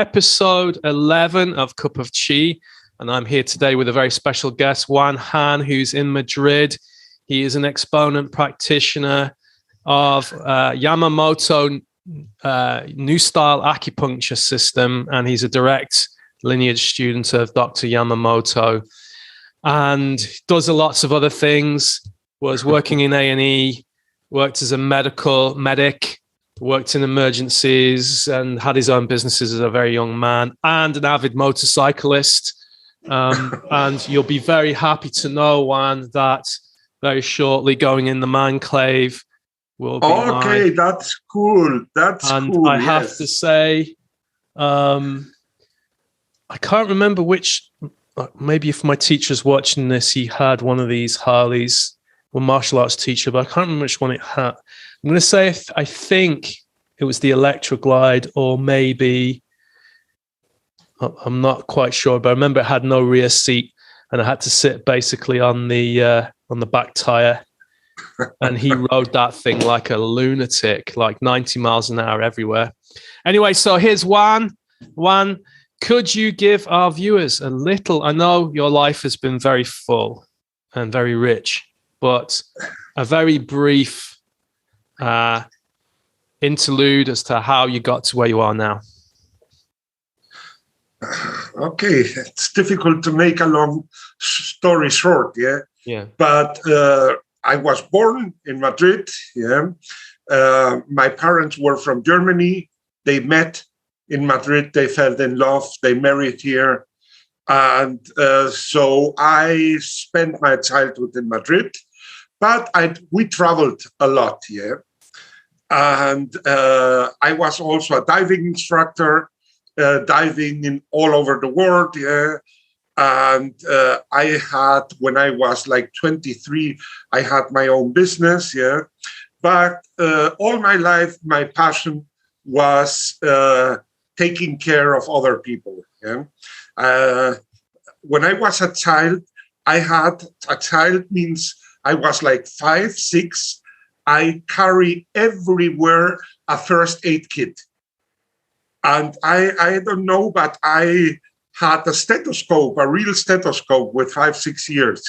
episode 11 of Cup of Chi, and I'm here today with a very special guest, Juan Hahn, who's in Madrid. He is an exponent practitioner of Yamamoto New Style Acupuncture System, and he's a direct lineage student of Dr. Yamamoto, and does lots of other things. Was working in A&E, worked as a medic, worked in emergencies, and had his own businesses as a very young man, and an avid motorcyclist. And you'll be very happy to know, Juan, that very shortly going in the man cave will be mine. That's cool. And cool. I have to say, I can't remember which, maybe if my teacher's watching this, he had one of these Harleys, or martial arts teacher, but I can't remember which one it had. I'm going to say, I think it was the Electroglide, or maybe, I'm not quite sure, but I remember it had no rear seat, and I had to sit basically on the back tire, and he rode that thing like a lunatic, like 90 miles an hour everywhere. Anyway, so here's Juan. Juan, could you give our viewers a little, I know your life has been very full and very rich, but a very brief interlude as to how you got to where you are now. Okay, it's difficult to make a long story short, yeah. But I was born in Madrid, my parents were from Germany. They met in Madrid, they fell in love, they married here. And so I spent my childhood in Madrid, but we traveled a lot, And I was also a diving instructor, diving in all over the world, And I had, when I was like 23, I had my own business, But all my life, my passion was taking care of other people, When I was a child, means I was like 5, 6. I carry everywhere a first aid kit. And I don't know, but I had a stethoscope, a real stethoscope with 5, 6 years,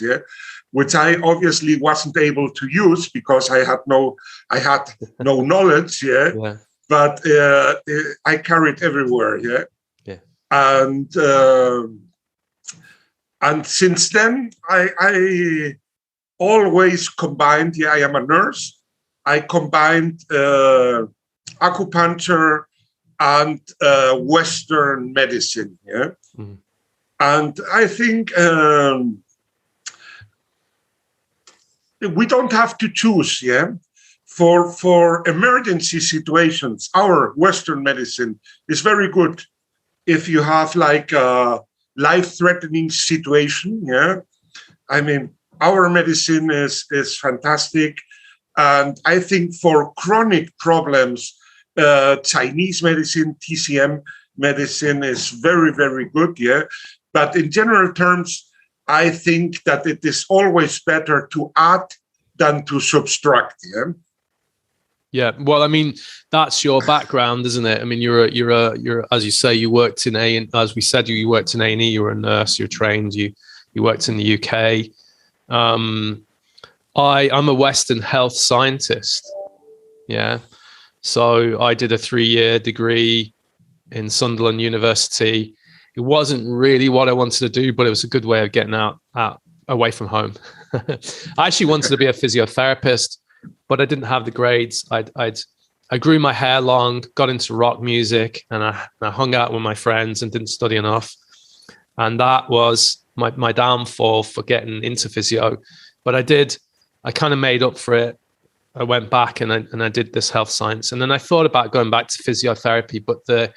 which I obviously wasn't able to use because I had no knowledge, But I carried everywhere, And since then, I always combined, I am a nurse, I combined acupuncture and Western medicine, Mm-hmm. And I think we don't have to choose, For emergency situations, our Western medicine is very good. If you have like a life-threatening situation, I mean, our medicine is fantastic. And I think for chronic problems, Chinese medicine, TCM medicine is very, very good, But in general terms, I think that it is always better to add than to subtract, Yeah, well, I mean, that's your background, isn't it? I mean, you're as you say, you worked in as we said, you worked in A&E, you were a nurse, you're trained, you worked in the UK. I'm a Western health scientist. So I did a 3-year degree in Sunderland University. It wasn't really what I wanted to do, but it was a good way of getting out away from home. I actually wanted to be a physiotherapist, but I didn't have the grades. I grew my hair long, got into rock music, and I hung out with my friends and didn't study enough. And that was my downfall for getting into physio. But I kind of made up for it. I went back and I did this health science. And then I thought about going back to physiotherapy, but the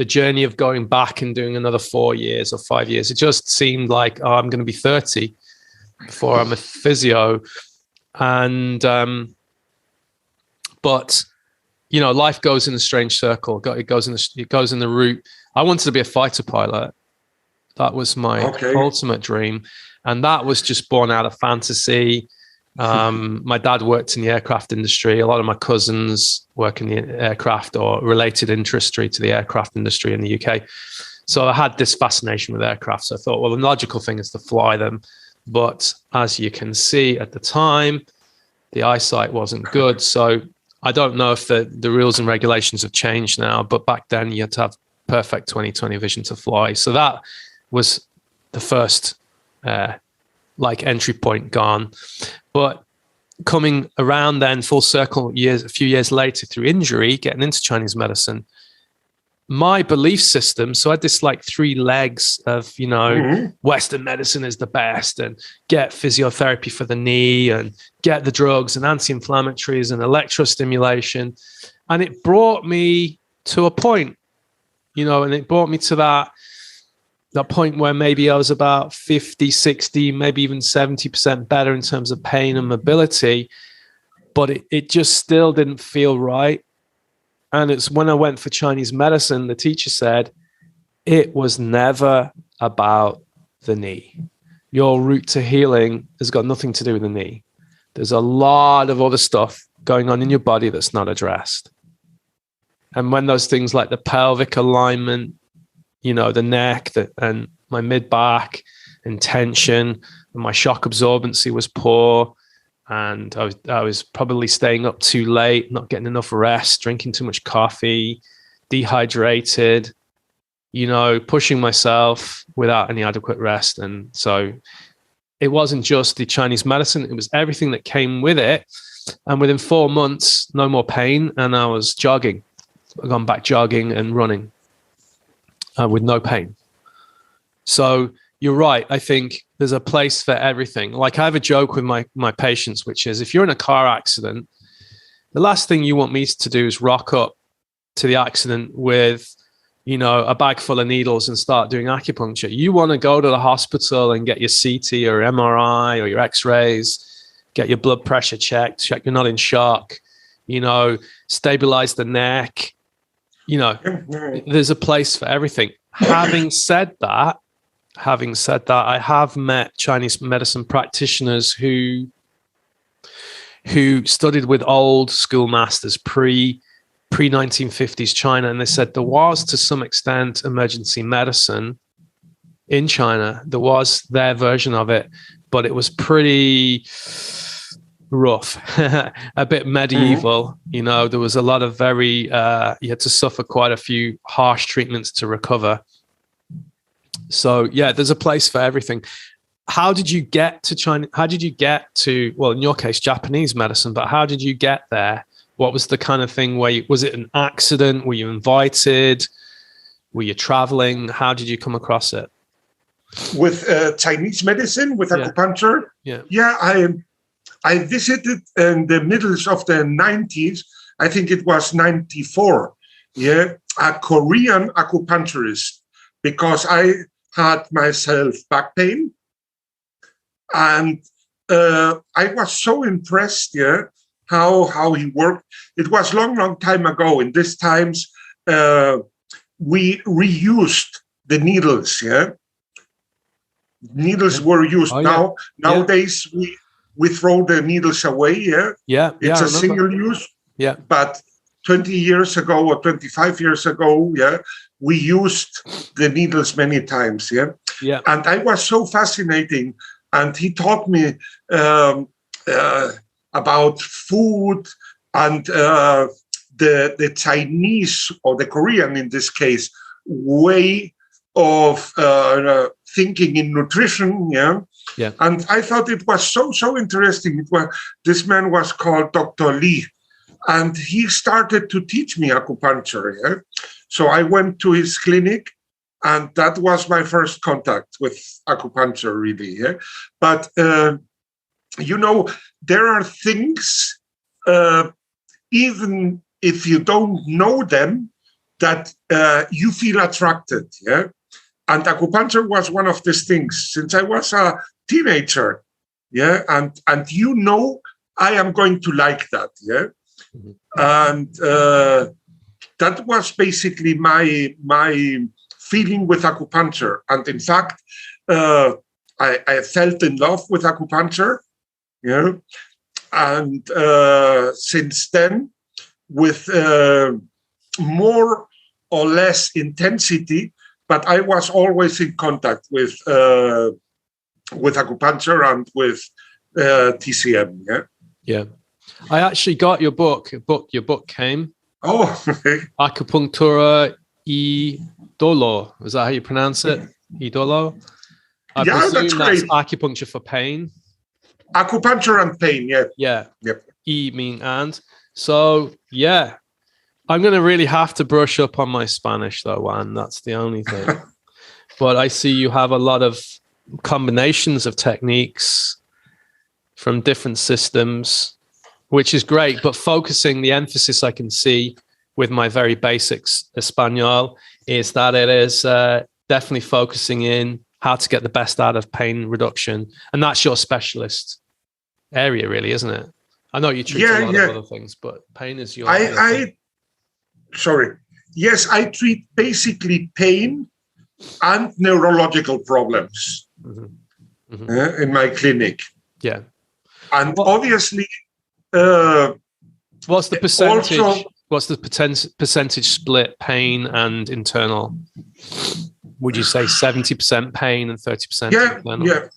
journey of going back and doing another 4 years or 5 years, it just seemed like, I'm going to be 30 before I'm a physio. And, but, life goes in a strange circle. It goes in the route. I wanted to be a fighter pilot. That was my ultimate dream. And that was just born out of fantasy. My dad worked in the aircraft industry. A lot of my cousins work in the aircraft or related industry to the aircraft industry in the UK. So I had this fascination with aircraft. So I thought, well, the logical thing is to fly them. But as you can see at the time, the eyesight wasn't good. So I don't know if the rules and regulations have changed now, but back then you had to have perfect 20/20 vision to fly. So that was the first entry point gone. But coming around then full circle a few years later through injury, getting into Chinese medicine, my belief system, so I had this like 3 legs of, Western medicine is the best, and get physiotherapy for the knee, and get the drugs and anti-inflammatories and electrostimulation. And it brought me to a point, and it brought me to that point where maybe I was about 50, 60, maybe even 70% better in terms of pain and mobility, but it just still didn't feel right. And it's when I went for Chinese medicine, the teacher said, it was never about the knee. Your route to healing has got nothing to do with the knee. There's a lot of other stuff going on in your body that's not addressed. And when those things like the pelvic alignment, the neck and my mid-back and tension, and my shock absorbency was poor, and I was probably staying up too late, not getting enough rest, drinking too much coffee, dehydrated, pushing myself without any adequate rest. And so it wasn't just the Chinese medicine, it was everything that came with it. And within 4 months, no more pain, and I was jogging. I've gone back jogging and running with no pain. So you're right. I think there's a place for everything. Like I have a joke with my patients, which is if you're in a car accident, the last thing you want me to do is rock up to the accident with, a bag full of needles and start doing acupuncture. You want to go to the hospital and get your CT or MRI or your x-rays, get your blood pressure checked, check you're not in shock, stabilize the neck. There's a place for everything. Having said that, I have met Chinese medicine practitioners who studied with old school masters pre-1950s China, and they said there was, to some extent, emergency medicine in China. There was their version of it, but it was pretty rough, a bit medieval. There was a lot of you had to suffer quite a few harsh treatments to recover. So yeah, there's a place for everything. How did you get to China? How did you get to, well, in your case, Japanese medicine, but how did you get there? What was the kind of thing was it an accident? Were you invited? Were you traveling? How did you come across it? With Chinese medicine, with acupuncture? Yeah, I visited in the middle of the 90s, I think it was 94, a Korean acupuncturist, because I had myself back pain. And I was so impressed, how he worked. It was long time ago. In these times, we reused the needles, Needles were used. Nowadays, we throw the needles away, It's a single use. Yeah. But 20 years ago or 25 years ago, we used the needles many times, Yeah. And I was so fascinating. And he taught me about food and the Chinese, or the Korean in this case, way of thinking in nutrition, Yeah. And I thought it was so interesting. This man was called Dr. Lee, and he started to teach me acupuncture. So I went to his clinic, and that was my first contact with acupuncture, really. But there are things, even if you don't know them, that you feel attracted. And acupuncture was one of these things since I was a teenager. And I am going to like that. Mm-hmm. And that was basically my feeling with acupuncture. And in fact, I fell in love with acupuncture. And since then, with more or less intensity, but I was always in contact with acupuncture and with TCM. Yeah. Yeah. I actually got your book. Your book came. Oh. Acupuncture y dolor. Is that how you pronounce it? Y dolor? I presume that's acupuncture for pain. Acupuncture and pain, yeah. Yeah. Yep. E mean and. So, yeah. I'm going to really have to brush up on my Spanish, though, Juan. That's the only thing. But I see you have a lot of combinations of techniques from different systems, which is great. But focusing, the emphasis I can see with my very basics Espanol is that it is definitely focusing in how to get the best out of pain reduction. And that's your specialist area, really, isn't it? I know you treat a lot of other things, but pain is your... Yes, I treat basically pain and neurological problems in my clinic. Yeah. And obviously... what's the percentage? Also, what's the percentage split pain and internal? Would you say 70% pain and 30% internal? Yeah.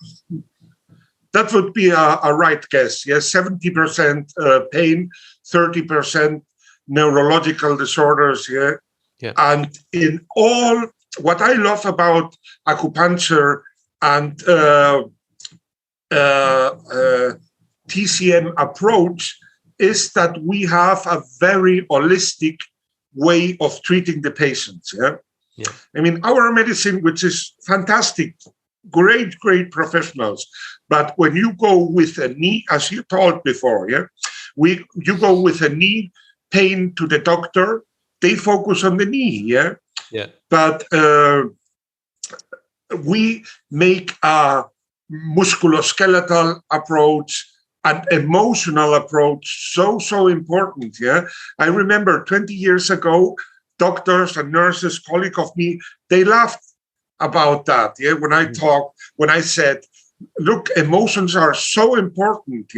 That would be a right guess. Yes, 70% pain, 30% neurological disorders. Yeah. And in all, what I love about acupuncture and TCM approach is that we have a very holistic way of treating the patients. Yeah. I mean, our medicine, which is fantastic, great professionals. But when you go with a knee, as you told before, you go with a knee pain to the doctor, they focus on the knee. But we make a musculoskeletal approach, an emotional approach, so important. I remember 20 years ago, doctors and nurses, colleagues of me, they laughed about that. When I said, look, emotions are so important.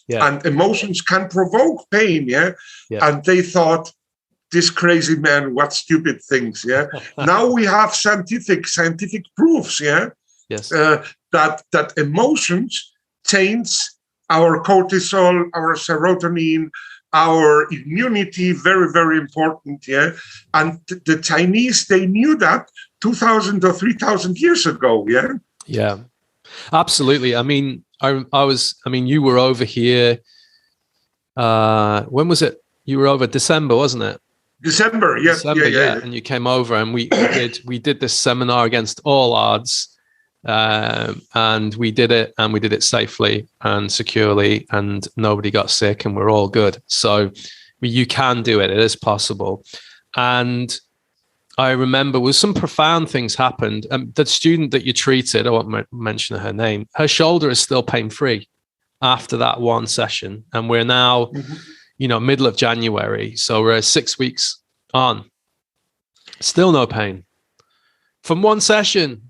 And emotions can provoke pain. And they thought, this crazy man, what stupid things. Now we have scientific proofs. That emotions change our cortisol, our serotonin, our immunity, very important. And the Chinese, they knew that 2,000 or 3,000 years ago. Yeah, absolutely. I mean, you were over here. When was it? You were over December, wasn't it? December, yeah. And you came over, and we did this seminar against all odds. And we did it safely and securely, and nobody got sick, and we're all good. So you can do it. It is possible. And I remember some profound things happened. The student that you treated, I won't mention her name, her shoulder is still pain-free after that one session. And we're now, middle of January. So we're 6 weeks on. Still no pain from one session.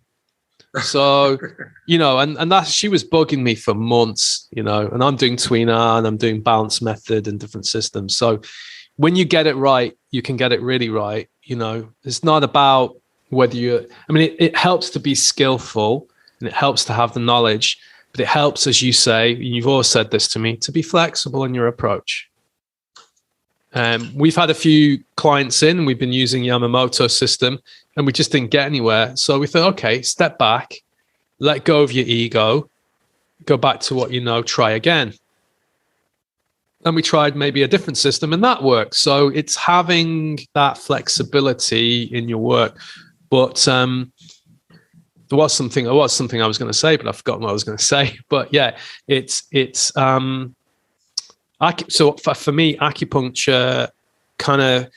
So, and that she was bugging me for months, and I'm doing tui-na and I'm doing balance method and different systems. So when you get it right, you can get it really right. It's not about whether it helps to be skillful and it helps to have the knowledge, but it helps, as you say, and you've always said this to me, to be flexible in your approach. We've had a few clients in, we've been using Yamamoto system, and we just didn't get anywhere. So we thought, okay, step back, let go of your ego, go back to what you know, try again. And we tried maybe a different system, and that worked. So it's having that flexibility in your work. But there was something I was going to say, but I've forgotten what I was going to say. But yeah, so for me, acupuncture kind of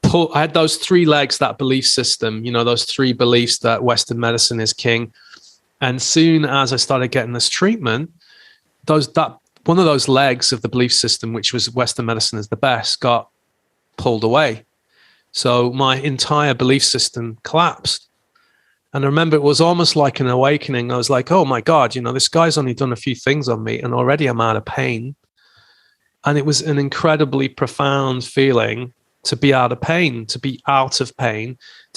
I had those three legs, that belief system, those three beliefs that Western medicine is king. And soon as I started getting this treatment, one of those legs of the belief system, which was Western medicine is the best, got pulled away. So my entire belief system collapsed. And I remember it was almost like an awakening. I was like, oh my God, this guy's only done a few things on me and already I'm out of pain. And it was an incredibly profound feeling to be out of pain, to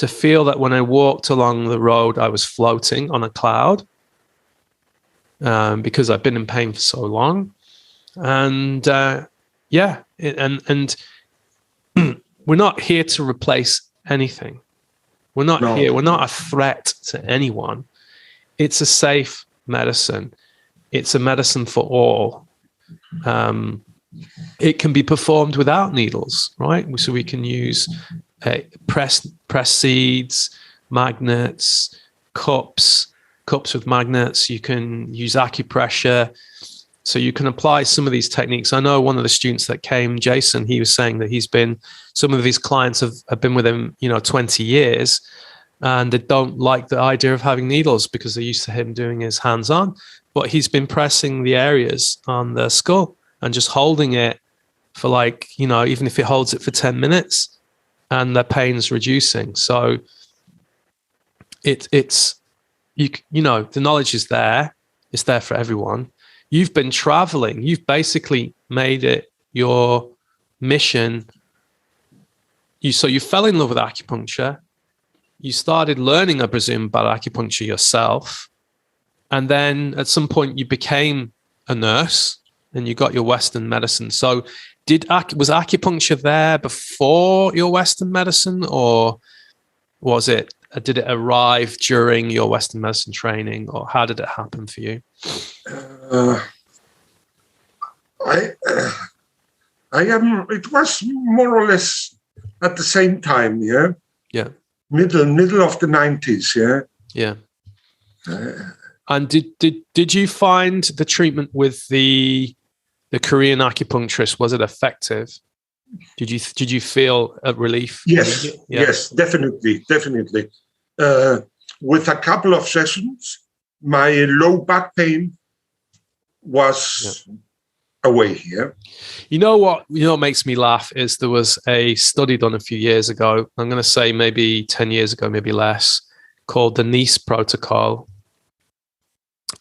feel that when I walked along the road, I was floating on a cloud, because I've been in pain for so long. And we're not here to replace anything. We're not a threat to anyone. It's a safe medicine. It's a medicine for all. It can be performed without needles, right? So we can use press seeds, magnets, cups with magnets. You can use acupressure. So you can apply some of these techniques. I know one of the students that came, Jason, he was saying that some of his clients have been with him, 20 years, and they don't like the idea of having needles because they're used to him doing his hands-on. But he's been pressing the areas on the skull and just holding it for even if he holds it for 10 minutes, and the pain's reducing. So the knowledge is there. It's there for everyone. You've been traveling. You've basically made it your mission. So you fell in love with acupuncture. You started learning, I presume, about acupuncture yourself. And then at some point you became a nurse and you got your Western medicine. So was acupuncture there before your Western medicine, or did it arrive during your Western medicine training, or how did it happen for you? It was more or less at the same time, yeah? Yeah. Middle of the 90s, yeah? Yeah. And did you find the treatment with the Korean acupuncturist, was it effective? Did you feel a relief? Yes, yes, definitely. With a couple of sessions, my low back pain was away. Yeah. You know what makes me laugh is there was a study done a few years ago. I'm going to say maybe 10 years ago, maybe less, called the Nice Protocol,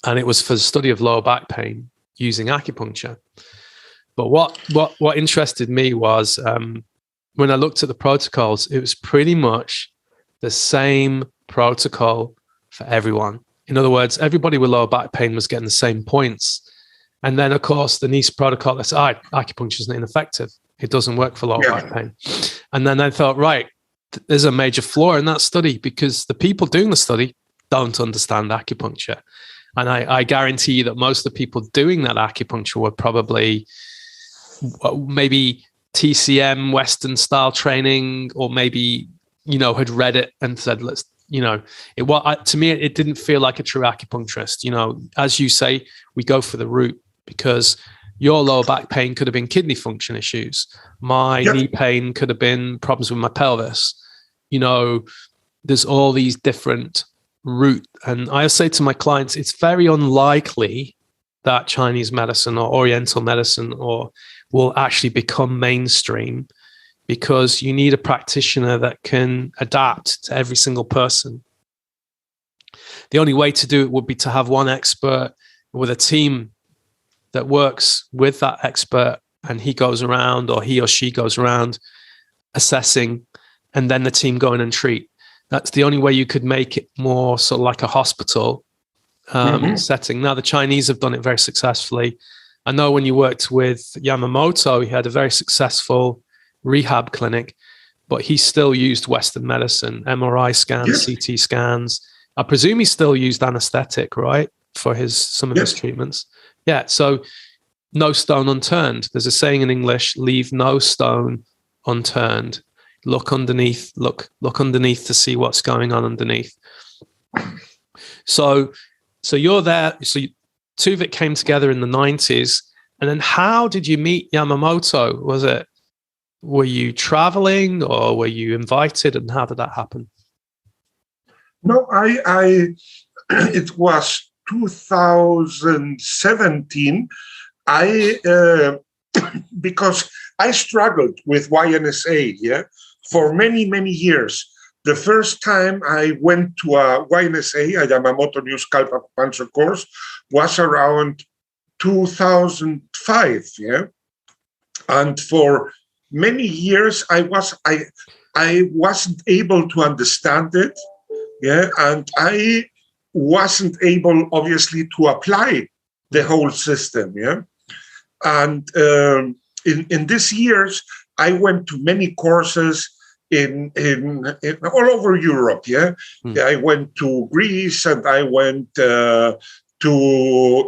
and it was for the study of lower back pain using acupuncture. But what interested me was when I looked at the protocols, it was pretty much the same protocol for everyone. In other words, everybody with lower back pain was getting the same points. And then, of course, the Nice protocol, they said, acupuncture is ineffective. It doesn't work for lower back pain. And then I thought, right, there's a major flaw in that study because the people doing the study don't understand acupuncture. And I guarantee you that most of the people doing that acupuncture were probably maybe TCM Western style training, or maybe, had read it and said, let's, to me, it didn't feel like a true acupuncturist. As you say, we go for the root because your lower back pain could have been kidney function issues. My knee pain could have been problems with my pelvis. There's all these different route. And I say to my clients, it's very unlikely that Chinese medicine or Oriental medicine will actually become mainstream, because you need a practitioner that can adapt to every single person. The only way to do it would be to have one expert with a team that works with that expert, and he or she goes around assessing, and then the team go in and treat. That's the only way you could make it more sort of like a hospital setting. Now, the Chinese have done it very successfully. I know when you worked with Yamamoto, he had a very successful rehab clinic, but he still used Western medicine, MRI scans, CT scans. I presume he still used anesthetic, right, for some of his treatments. Yeah, so no stone unturned. There's a saying in English, leave no stone unturned. Look underneath, look underneath to see what's going on underneath. So you're there. So two of it came together in the 90s. And then how did you meet Yamamoto? Were you traveling or were you invited, and how did that happen? No, it was 2017. Because I struggled with YNSA, for many, many years. The first time I went to a YNSA, a Yamamoto New Scalp Acupuncture course, was around 2005, And for many years, I wasn't able to understand it. Yeah, and I wasn't able, obviously, to apply the whole system. Yeah, and in these years, I went to many courses in all over Europe. Yeah, I went to Greece, and I went to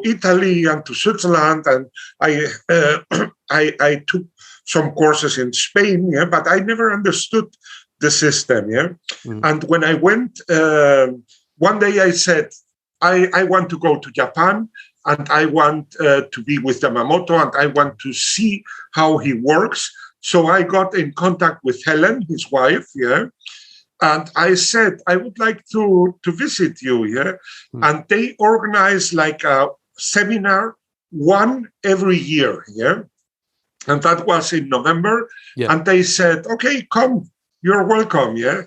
Italy and to Switzerland, and I took some courses in Spain. Yeah, but I never understood the system. Yeah, and when I went, one day I said, I want to go to Japan, and I want to be with Yamamoto, and I want to see how he works. So I got in contact with Helen, his wife, yeah, and I said, I would like to visit you, yeah. And they organized like a seminar, one every year, yeah. And that was in November. Yeah. And they said, okay, come, you're welcome, yeah.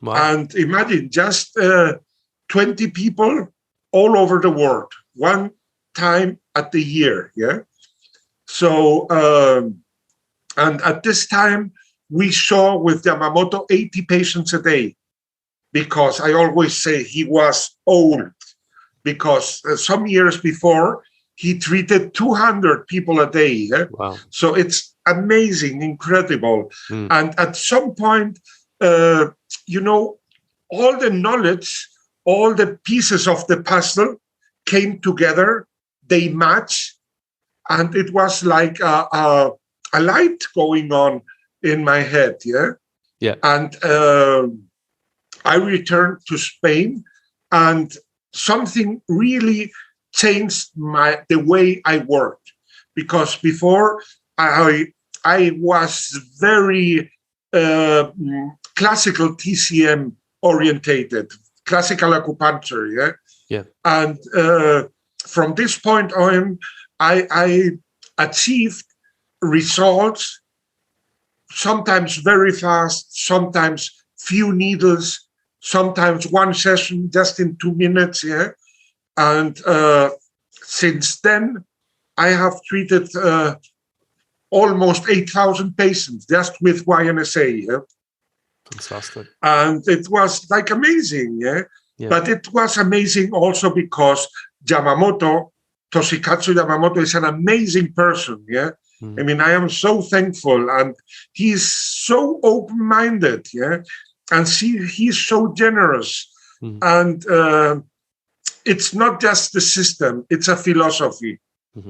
Wow. And imagine just 20 people all over the world, one time at the year, yeah. So, and at this time, we saw with Yamamoto 80 patients a day, because I always say he was old, because some years before, he treated 200 people a day. Yeah? Wow. So it's amazing, incredible. And at some point, you know, all the knowledge, all the pieces of the puzzle came together, they match, and it was like a light going on in my head, yeah? Yeah. And I returned to Spain, and something really changed the way I worked. Because before, I was very classical TCM orientated, classical acupuncture, yeah? Yeah. And from this point on, I achieved results, sometimes very fast, sometimes few needles, sometimes one session just in 2 minutes, yeah. And since then, I have treated almost 8,000 patients just with YNSA. Yeah? Fantastic. And it was like amazing, yeah? Yeah. But it was amazing also because Yamamoto, Toshikatsu Yamamoto, is an amazing person, yeah? I mean, I am so thankful, and he's so open-minded, yeah? And he's so generous. And it's not just the system, it's a philosophy,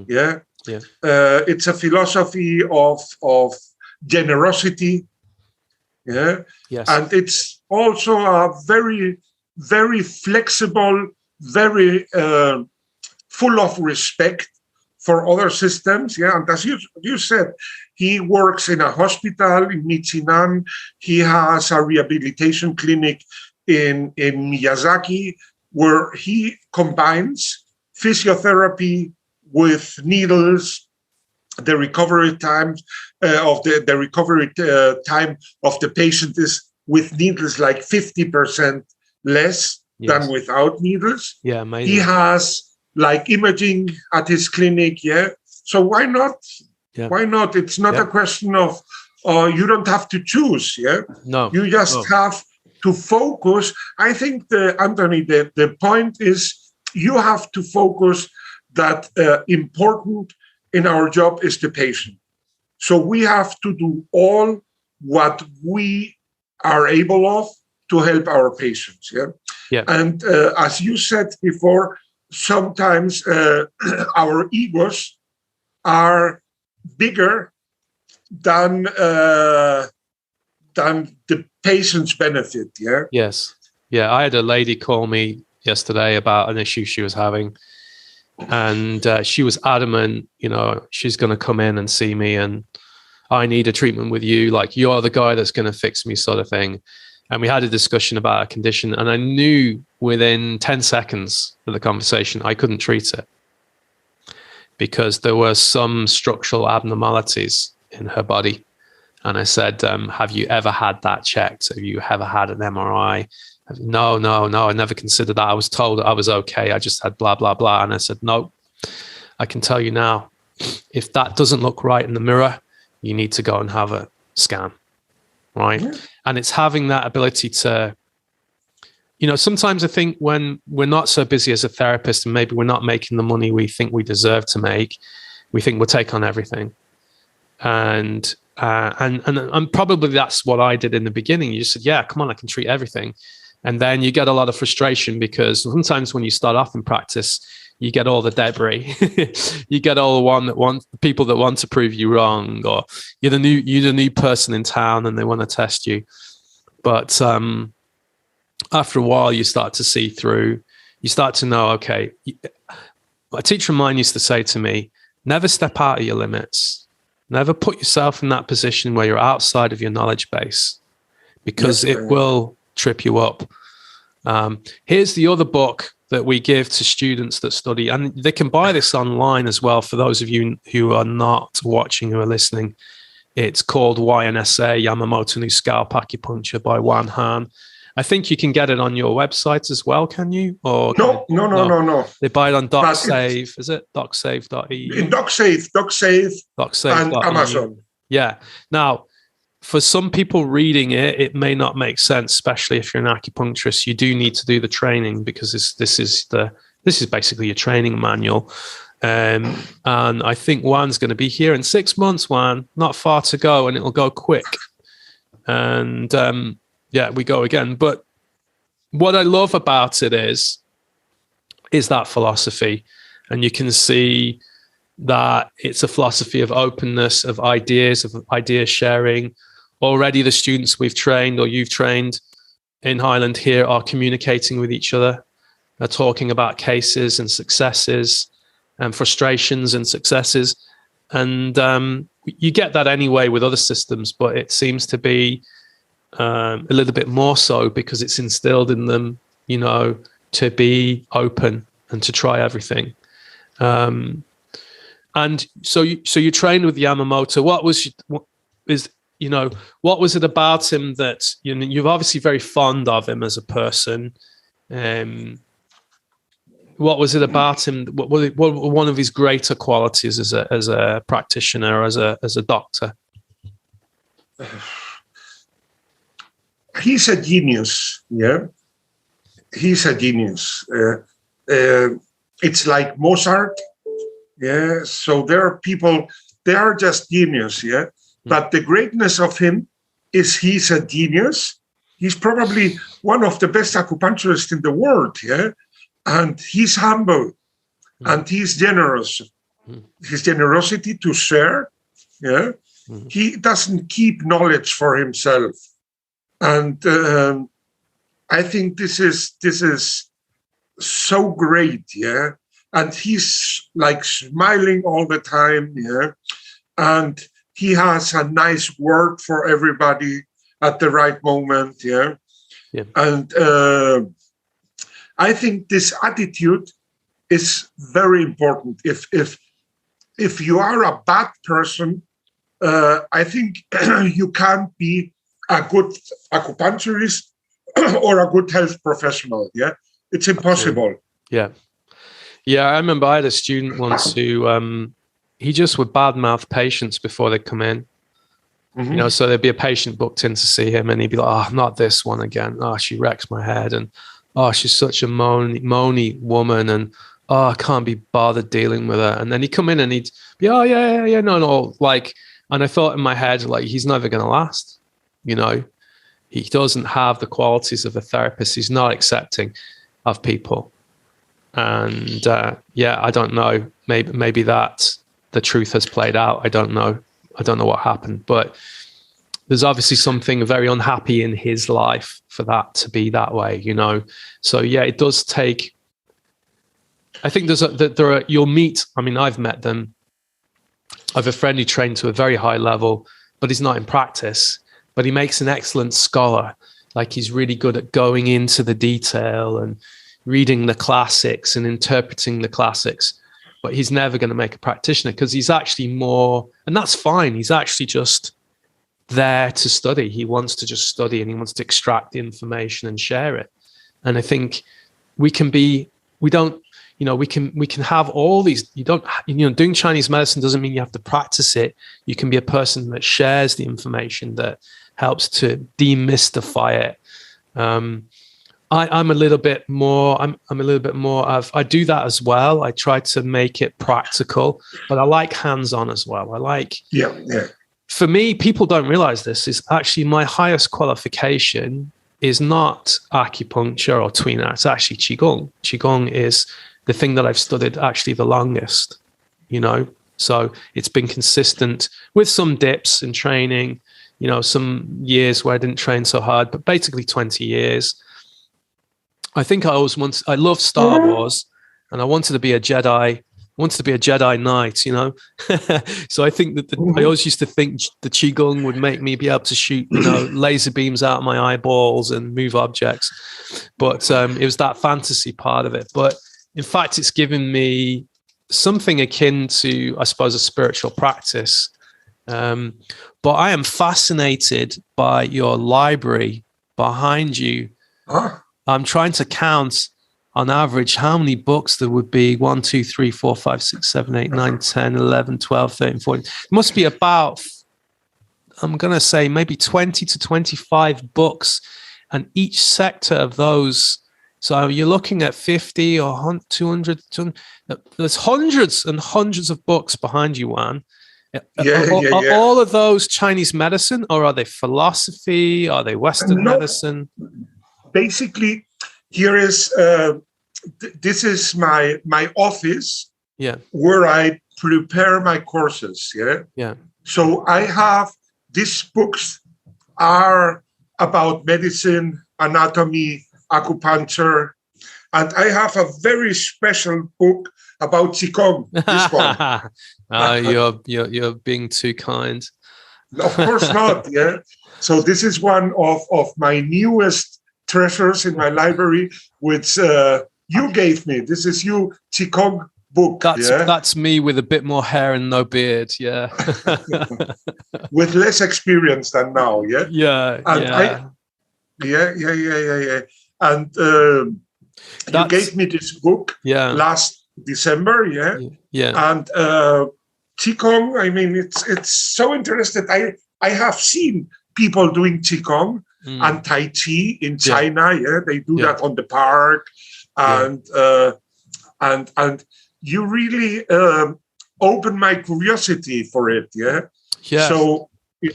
yeah? Yeah. It's a philosophy of generosity, yeah? Yes. And it's also a very, very flexible, very full of respect for other systems, yeah. And as you said, he works in a hospital in Michigan. He has a rehabilitation clinic in Miyazaki, where he combines physiotherapy with needles. The recovery time of the recovery time of the patient is with needles like 50% less than without needles. Yeah, amazing. He has like imaging at his clinic, yeah. So why not? Yeah. Why not? It's not a question of you don't have to choose, yeah. No, you just have to focus. I think, Anthony, the point is you have to focus that important in our job is the patient. So we have to do all what we are able of to help our patients, yeah. Yeah. And as you said before, sometimes our egos are bigger than the patient's benefit. Yeah. Yes. Yeah. I had a lady call me yesterday about an issue she was having, and she was adamant, you know, she's going to come in and see me, and I need a treatment with you. Like, you're the guy that's going to fix me, sort of thing. And we had a discussion about a condition, and I knew within 10 seconds of the conversation, I couldn't treat it because there were some structural abnormalities in her body. And I said, have you ever had that checked? Have you ever had an MRI? No, I never considered that. I was told I was okay. I just had blah, blah, blah. And I said, no, I can tell you now, If that doesn't look right in the mirror, you need to go and have a scan, right? Mm-hmm. And it's having that ability to, you know, sometimes I think when we're not so busy as a therapist and maybe we're not making the money we think we deserve to make, we think we'll take on everything. And probably that's what I did in the beginning. You just said, yeah, come on, I can treat everything. And then you get a lot of frustration because sometimes when you start off in practice, you get all the debris. You get all the people that want to prove you wrong, or you're the new person in town and they want to test you. But after a while, you start to see through. You start to know, okay. A teacher of mine used to say to me, never step out of your limits. Never put yourself in that position where you're outside of your knowledge base, because it will trip you up. Here's the other book that we give to students that study, and they can buy this online as well for those of you who are not watching, who are listening. It's called YNSA, Yamamoto no Scalp Acupuncture by Juan Hahn. I think you can get it on your website as well, can you? Or no. They buy it on DocSave, is it? DocSave.eu? In DocSave and Amazon. Yeah. Now, for some people reading it, it may not make sense, especially if you're an acupuncturist. You do need to do the training, because this is basically your training manual. And I think Juan's going to be here in 6 months, Juan, not far to go, and it'll go quick. And yeah, we go again. But what I love about it is that philosophy. And you can see that it's a philosophy of openness, of idea sharing. Already the students we've trained, or you've trained in Highland here, are communicating with each other. They're talking about cases and successes and frustrations and successes. And you get that anyway with other systems, but it seems to be a little bit more so because it's instilled in them, you know, to be open and to try everything. And so you trained with Yamamoto. What was it about him that, you know, you're obviously very fond of him as a person? What was it about him? What were one of his greater qualities as a practitioner, as a doctor? He's a genius. Yeah, he's a genius. It's like Mozart. Yeah. So there are people, they are just genius. Yeah. But the greatness of him is he's a genius. He's probably one of the best acupuncturists in the world. Yeah. And he's humble and he's generous. His generosity to share. Yeah. He doesn't keep knowledge for himself. And I think this is so great. Yeah. And he's like smiling all the time. Yeah. And he has a nice word for everybody at the right moment. Yeah. And I think this attitude is very important. If you are a bad person, I think you can't be a good acupuncturist or a good health professional. Yeah. It's impossible. Yeah. Yeah. I remember I had a student once who, he just would badmouth patients before they come in. You know, so there'd be a patient booked in to see him, and he'd be like, "Oh, not this one again. Oh, she wrecks my head, and oh, she's such a moany woman, and oh, I can't be bothered dealing with her." And then he'd come in and he'd be, "Oh, yeah, no, like," and I thought in my head, like, he's never going to last. You know, he doesn't have the qualities of a therapist. He's not accepting of people, and yeah, I don't know. Maybe that. The truth has played out. I don't know what happened, but there's obviously something very unhappy in his life for that to be that way, you know? So yeah, it does take, I think you'll meet, I mean, I've met them. I have a friend who trained to a very high level, but he's not in practice, but he makes an excellent scholar. Like, he's really good at going into the detail and reading the classics and interpreting the classics. But he's never going to make a practitioner, because he's actually more, and that's fine. He's actually just there to study. He wants to just study, and he wants to extract the information and share it. And I think we don't, you know, we can have all these. You don't, you know, doing Chinese medicine doesn't mean you have to practice it. You can be a person that shares the information, that helps to demystify it. I'm a little bit more. I'm a little bit more of. I do that as well. I try to make it practical, but I like hands-on as well. I like. Yeah. For me, people don't realize this, is actually my highest qualification is not acupuncture or tui-na. It's actually qigong. Qigong is the thing that I've studied actually the longest, you know. So it's been consistent with some dips in training, you know, some years where I didn't train so hard, but basically 20 years. I think I loved Star Wars, and I wanted to be a Jedi. Wanted to be a Jedi Knight, you know. So I think that I always used to think the qigong would make me be able to shoot, you know, laser beams out of my eyeballs and move objects. But it was that fantasy part of it. But in fact, it's given me something akin to, I suppose, a spiritual practice. But I am fascinated by your library behind you. I'm trying to count on average how many books there would be. 1, 2, 3, 4, 5, 6, 7, 8, 9, 10, 11, 12, 13, 14. It must be about, I'm going to say maybe 20 to 25 books, and each sector of those. So you're looking at 50 or 200. There's hundreds and hundreds of books behind you, Juan. Are all of those Chinese medicine, or are they philosophy? Are they Western medicine? Basically, here is this is my office, where I prepare my courses. So I have these books are about medicine, anatomy, acupuncture, and I have a very special book about qigong. This one. You're being too kind. Of course not. So this is one of my newest treasures in my library, which you gave me. This is your qigong book. That's me with a bit more hair and no beard. With less experience than now. And you gave me this book last December. And qigong, I mean, it's so interesting. I have seen people doing qigong and Tai Chi in China. They do that on the park, and you really open my curiosity for it. So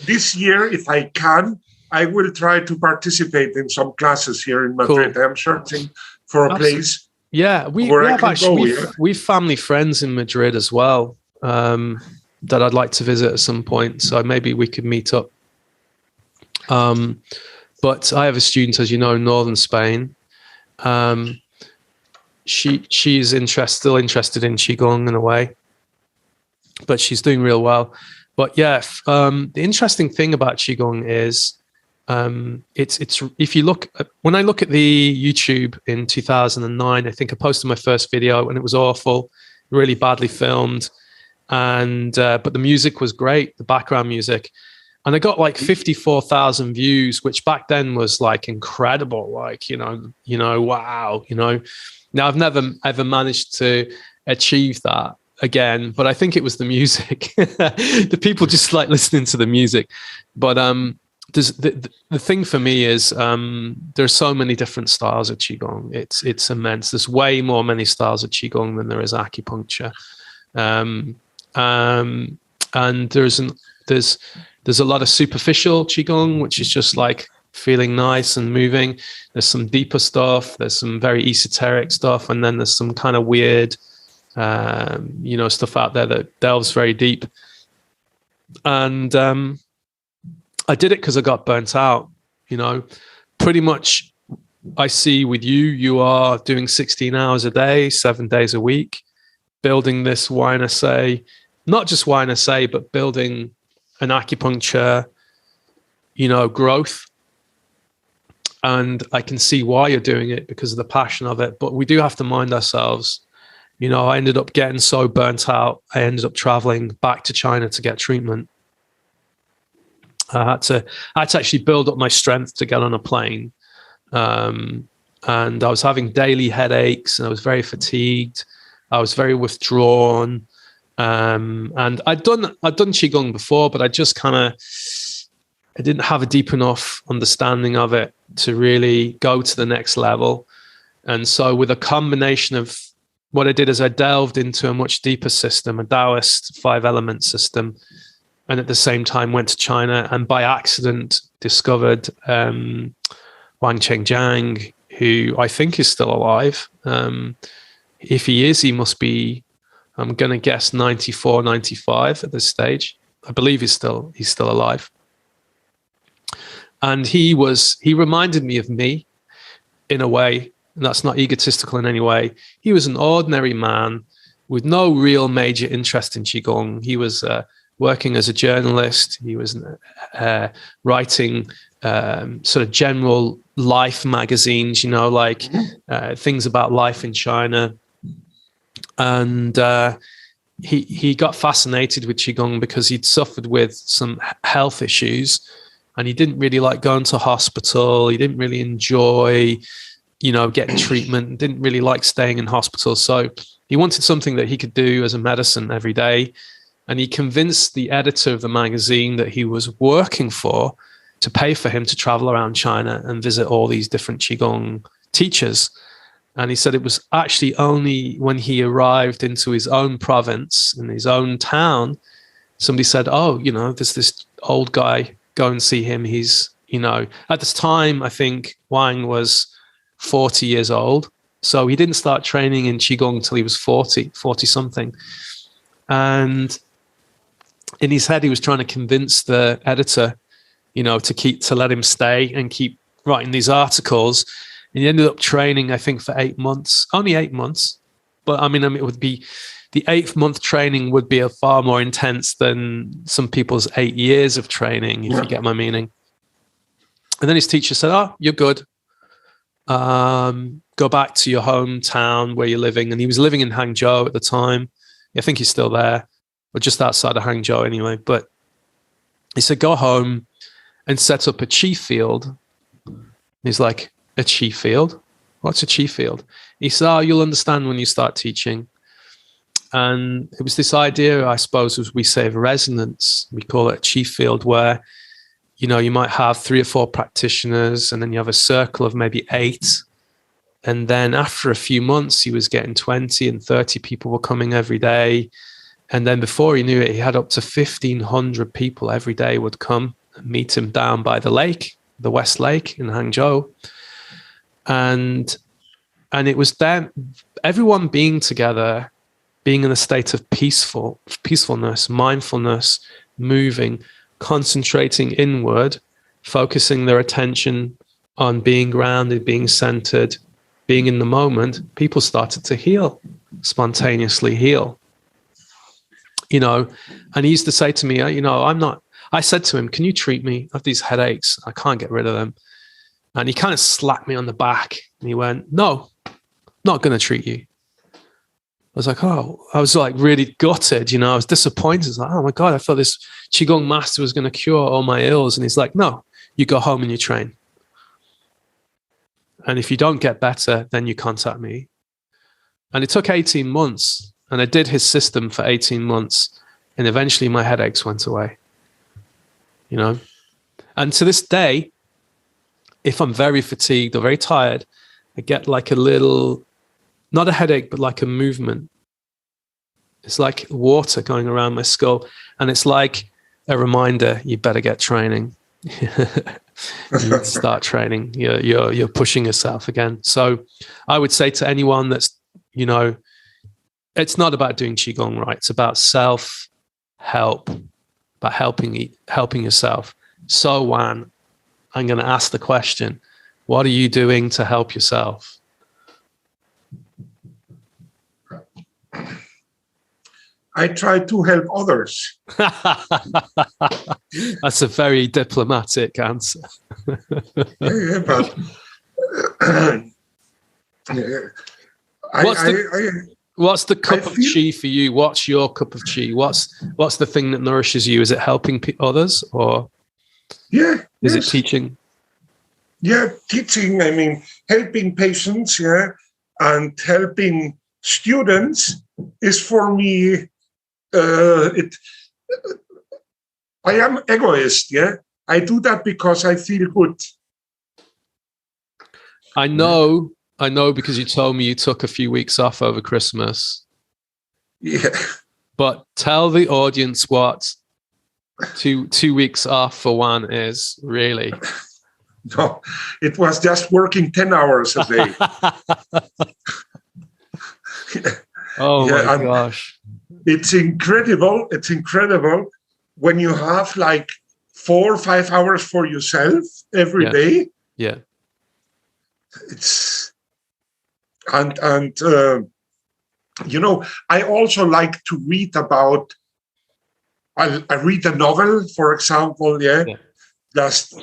this year, if I can, I will try to participate in some classes here in Madrid. I'm searching for a place. We've family friends in Madrid as well, that I'd like to visit at some point. So maybe we could meet up. But I have a student, as you know, in northern Spain. She's still interested in qigong in a way, but she's doing real well. But the interesting thing about qigong is it's if you look when I look at the YouTube in 2009, I think I posted my first video and it was awful, really badly filmed, and but the music was great, the background music. And I got like 54,000 views, which back then was like incredible. Like, you know, wow, you know. Now I've never ever managed to achieve that again, but I think it was the music. The people just like listening to the music. But there's the thing for me is there's so many different styles of qigong. It's immense. There's way many styles of qigong than there is acupuncture. And there's a lot of superficial qigong, which is just like feeling nice and moving. There's some deeper stuff. There's some very esoteric stuff. And then there's some kind of weird, stuff out there that delves very deep. And I did it because I got burnt out, you know. Pretty much I see with you are doing 16 hours a day, 7 days a week, building this YNSA, not just YNSA, but building an acupuncture, growth. And I can see why you're doing it because of the passion of it. But we do have to mind ourselves. I ended up getting so burnt out. I ended up traveling back to China to get treatment. I had to actually build up my strength to get on a plane. And and I was having daily headaches, and I was very fatigued. I was very withdrawn, and I'd done qigong before, but I didn't have a deep enough understanding of it to really go to the next level. And so with a combination of what I did is I delved into a much deeper system, a Taoist 5-element system, and at the same time went to China and by accident discovered Wang Chengjiang, who I think is still alive. If he is, he must be, I'm going to guess 94, 95 at this stage. I believe he's still alive. And he reminded me of me in a way, and that's not egotistical in any way. He was an ordinary man with no real major interest in qigong. He was working as a journalist. He was writing sort of general life magazines, like things about life in China. And he got fascinated with qigong because he'd suffered with some health issues, and he didn't really like going to hospital. He didn't really enjoy, getting treatment, didn't really like staying in hospital. So he wanted something that he could do as a medicine every day. And he convinced the editor of the magazine that he was working for to pay for him to travel around China and visit all these different qigong teachers. And he said it was actually only when he arrived into his own province, in his own town, somebody said, oh, there's this old guy, go and see him. He's, at this time, I think Wang was 40 years old. So he didn't start training in qigong until he was 40 something. And in his head, he was trying to convince the editor, to let him stay and keep writing these articles. And he ended up training, I think, for 8 months, only 8 months. But I mean, it would be the 8th month training would be a far more intense than some people's 8 years of training, if you get my meaning. And then his teacher said, oh, you're good. Go back to your hometown where you're living. And he was living in Hangzhou at the time. I think he's still there, or just outside of Hangzhou anyway. But he said, go home and set up a qi field. He's like, a qi field? What's a qi field? He said, oh, you'll understand when you start teaching. And it was this idea, I suppose, as we say, of resonance. We call it a qi field, where, you might have 3 or 4 practitioners, and then you have a circle of maybe 8. And then after a few months, he was getting 20 and 30 people were coming every day. And then before he knew it, he had up to 1,500 people every day would come and meet him down by the lake, the West Lake in Hangzhou. And it was then everyone being together, being in a state of peacefulness, mindfulness, moving, concentrating inward, focusing their attention on being grounded, being centered, being in the moment. People started to heal, spontaneously heal. And he used to say to me, I said to him, can you treat me? I have these headaches. I can't get rid of them. And he kind of slapped me on the back and he went, no, not going to treat you. I was like, oh, I was like really gutted, I was disappointed. I was like, oh my God, I thought this qigong master was going to cure all my ills. And he's like, no, you go home and you train. And if you don't get better, then you contact me. And it took 18 months. And I did his system for 18 months. And eventually my headaches went away. And to this day, if I'm very fatigued or very tired, I get like a little, not a headache, but like a movement. It's like water going around my skull. And it's like a reminder, you better get training. You start training. You're pushing yourself again. So I would say to anyone that's, it's not about doing qigong right. It's about self-help, about helping yourself. So Juan, I'm going to ask the question, what are you doing to help yourself? I try to help others. That's a very diplomatic answer. But what's the cup of qi for you? What's your cup of qi? What's the thing that nourishes you? Is it helping others, or is it teaching? Yeah, teaching, I mean, helping patients, yeah, and helping students is for me, I am egoist, yeah. I do that because I feel good. I know because you told me you took a few weeks off over Christmas. Yeah. But tell the audience what 2 weeks off for Juan is, really. No, it was just working 10 hours a day. Oh my gosh. It's incredible. It's incredible when you have like 4 or 5 hours for yourself every day. Yeah. It's and you know, I also like to read about. I read a novel, for example. Yeah. Just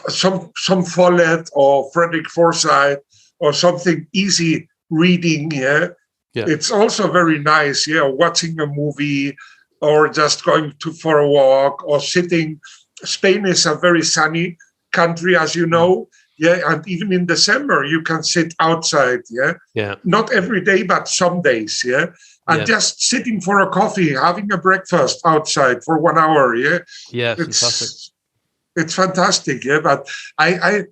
some Follett or Frederick Forsyth or something easy reading. Yeah. It's also very nice. Yeah, watching a movie or just going for a walk or sitting. Spain is a very sunny country, as you know. Yeah, and even in December, you can sit outside, yeah? Not every day, but some days, yeah? And just sitting for a coffee, having a breakfast outside for 1 hour, yeah? Yeah, fantastic. It's fantastic, yeah? But I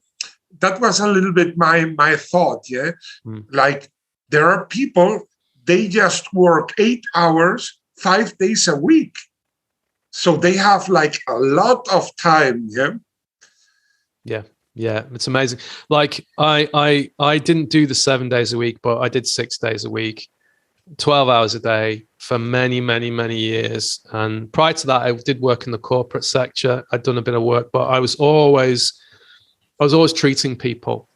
that was a little bit my thought, yeah? Like, there are people, they just work 8 hours, 5 days a week. So they have, like, a lot of time, yeah? Yeah, it's amazing. Like I didn't do the 7 days a week, but I did 6 days a week, 12 hours a day for many, many, many years. And prior to that, I did work in the corporate sector. I'd done a bit of work, but I was always treating people,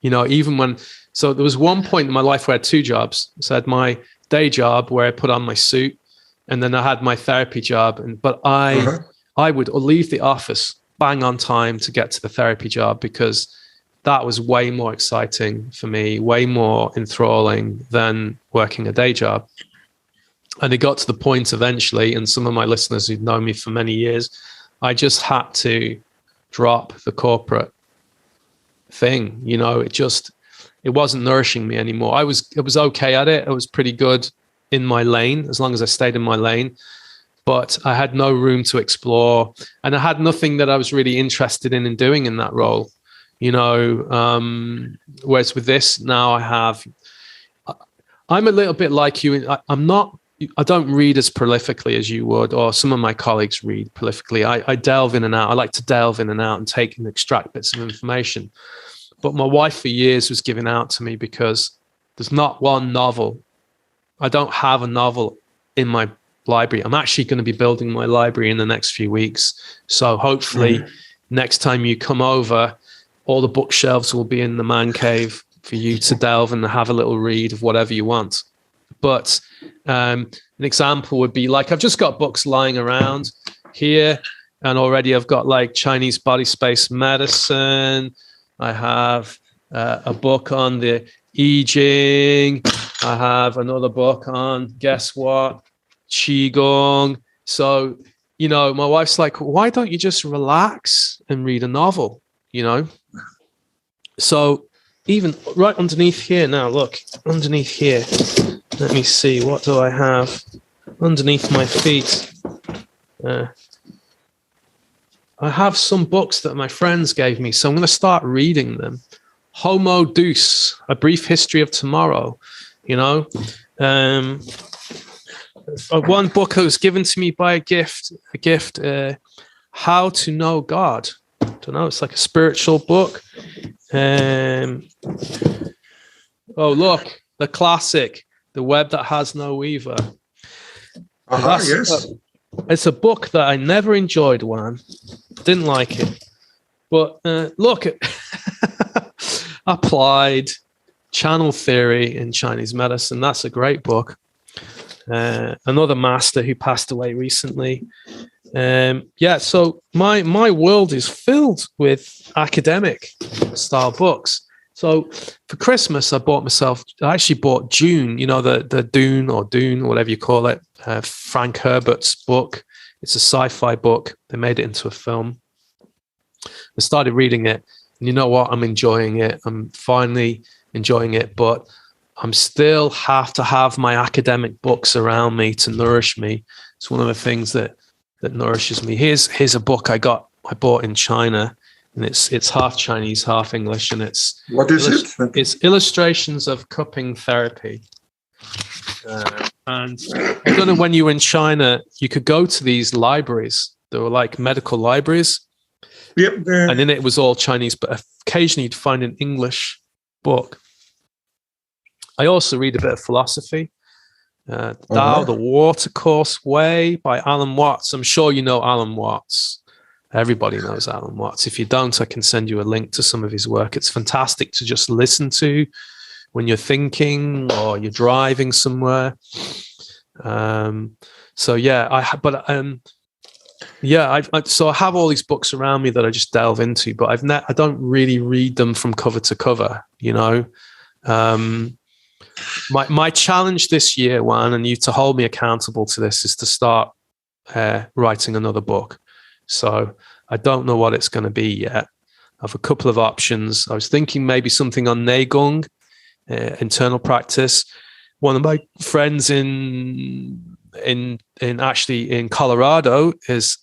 you know, even when, so there was one point in my life where I had 2 jobs. So I had my day job where I put on my suit, and then I had my therapy job. But I would leave the office bang on time to get to the therapy job, because that was way more exciting for me, way more enthralling than working a day job. And it got to the point eventually, and some of my listeners who've known me for many years, I just had to drop the corporate thing. You know, it wasn't nourishing me anymore. I was okay at it. I was pretty good in my lane, as long as I stayed in my lane. But I had no room to explore, and I had nothing that I was really interested in doing in that role, you know. Whereas with this now, I'm a little bit like you. I don't read as prolifically as you would, or some of my colleagues read prolifically. I delve in and out. I like to delve in and out and take and extract bits of information. But my wife for years was giving out to me because there's not one novel. I don't have a novel in my library. I'm actually going to be building my library in the next few weeks. So hopefully next time you come over, all the bookshelves will be in the man cave for you to delve and have a little read of whatever you want. But an example would be, like, I've just got books lying around here, and already I've got like Chinese body space medicine. I have a book on the I Ching. I have another book on, guess what? Qigong. So, you know, my wife's like, why don't you just relax and read a novel, you know? So even right underneath here now, look, underneath here, let me see, what do I have underneath my feet? I have some books that my friends gave me, so I'm going to start reading them. Homo Deus, A Brief History of Tomorrow, you know? One book that was given to me by a gift, How to Know God. I don't know, it's like a spiritual book. Oh, look, the classic, The Web That Has No Weaver. Yes. It's a book that I never enjoyed, Juan. Didn't like it. But look, Applied Channel Theory in Chinese Medicine. That's a great book. Another master who passed away recently. So my world is filled with academic style books. So for Christmas, I actually bought Dune, you know, the Dune or whatever you call it, Frank Herbert's book. It's a sci-fi book. They made it into a film. I started reading it. And you know what? I'm enjoying it. I'm finally enjoying it, but I'm still have to have my academic books around me to nourish me. It's one of the things that nourishes me. Here's a book I bought in China, and it's half Chinese, half English, and it's what is it? It's illustrations of cupping therapy. And I don't know, when you were in China, you could go to these libraries. They were like medical libraries. Yep. And in it was all Chinese, but occasionally you'd find an English book. I also read a bit of philosophy. Tao, The Watercourse Way by Alan Watts. I'm sure you know Alan Watts. Everybody knows Alan Watts. If you don't, I can send you a link to some of his work. It's fantastic to just listen to when you're thinking or you're driving somewhere. So yeah, so I have all these books around me that I just delve into, but I don't really read them from cover to cover, you know. My challenge this year, Juan, and you to hold me accountable to this, is to start writing another book. So I don't know what it's going to be yet. I have a couple of options. I was thinking maybe something on Neigong, internal practice. One of my friends in Colorado is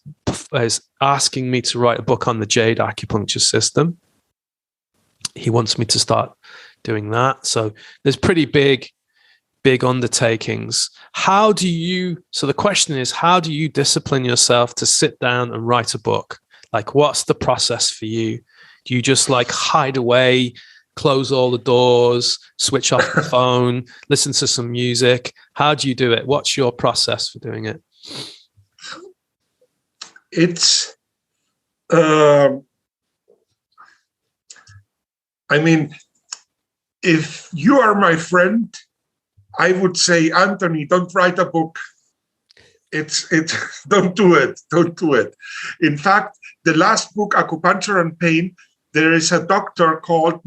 asking me to write a book on the jade acupuncture system. He wants me to start doing that. So there's pretty big undertakings. So the question is, how do you discipline yourself to sit down and write a book? Like, what's the process for you? Do you just like hide away, close all the doors, switch off the phone, listen to some music? How do you do it? What's your process for doing it? It's, if you are my friend, I would say, Anthony, don't write a book. Don't do it. Don't do it. In fact, the last book, Acupuncture and Pain, there is a doctor called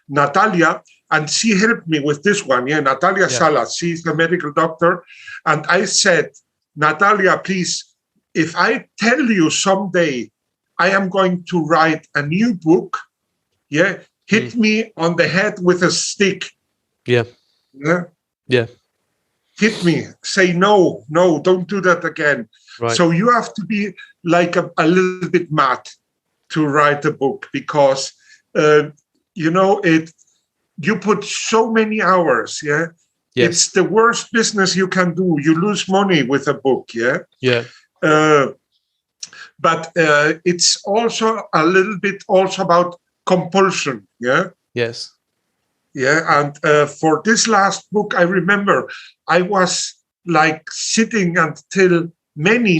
Natalia, and she helped me with this one. Yeah, Natalia Salas. She's a medical doctor. And I said, Natalia, please, if I tell you someday I am going to write a new book, hit me on the head with a stick. Yeah. Hit me. Say, no, don't do that again. Right. So you have to be like a little bit mad to write a book, because, you put so many hours. Yeah. Yes. It's the worst business you can do. You lose money with a book. Yeah. Yeah. But it's also a little bit also about compulsion. Yeah. Yes. Yeah. And for this last book, I remember I was like sitting until many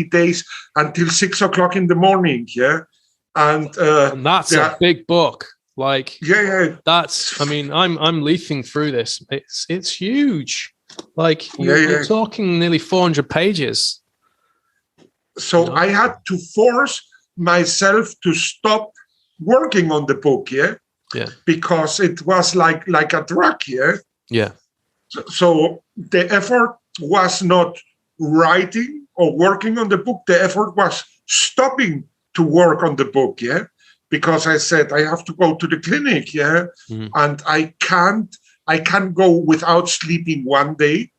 days until 6 o'clock in the morning. Yeah. And that's a big book. Like, that's, I'm leafing through this. It's huge. Like, you're talking nearly 400 pages. So I had to force myself to stop working on the book. Yeah. Yeah. Because it was like a drug. Yeah. Yeah. So the effort was not writing or working on the book. The effort was stopping to work on the book. Yeah. Because I said I have to go to the clinic. Yeah. Mm-hmm. And I can't go without sleeping one day,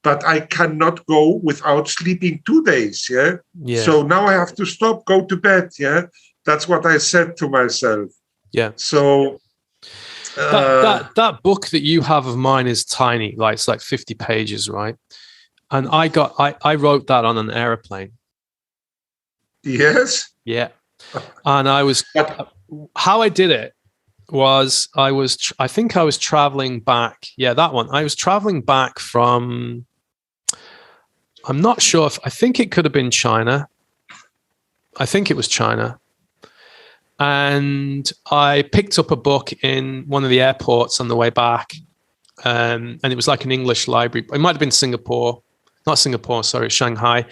but I cannot go without sleeping 2 days. Yeah. Yeah. So now I have to stop, go to bed. Yeah. That's what I said to myself. Yeah. So that book that you have of mine is tiny. Like, it's like 50 pages, right? And I wrote that on an airplane. Yes. Yeah. And how I did it was I think I was traveling back. Yeah, that one. I was traveling back from, I'm not sure I think it could have been China. I think it was China. And I picked up a book in one of the airports on the way back. And it was like an English library. It might have been Shanghai.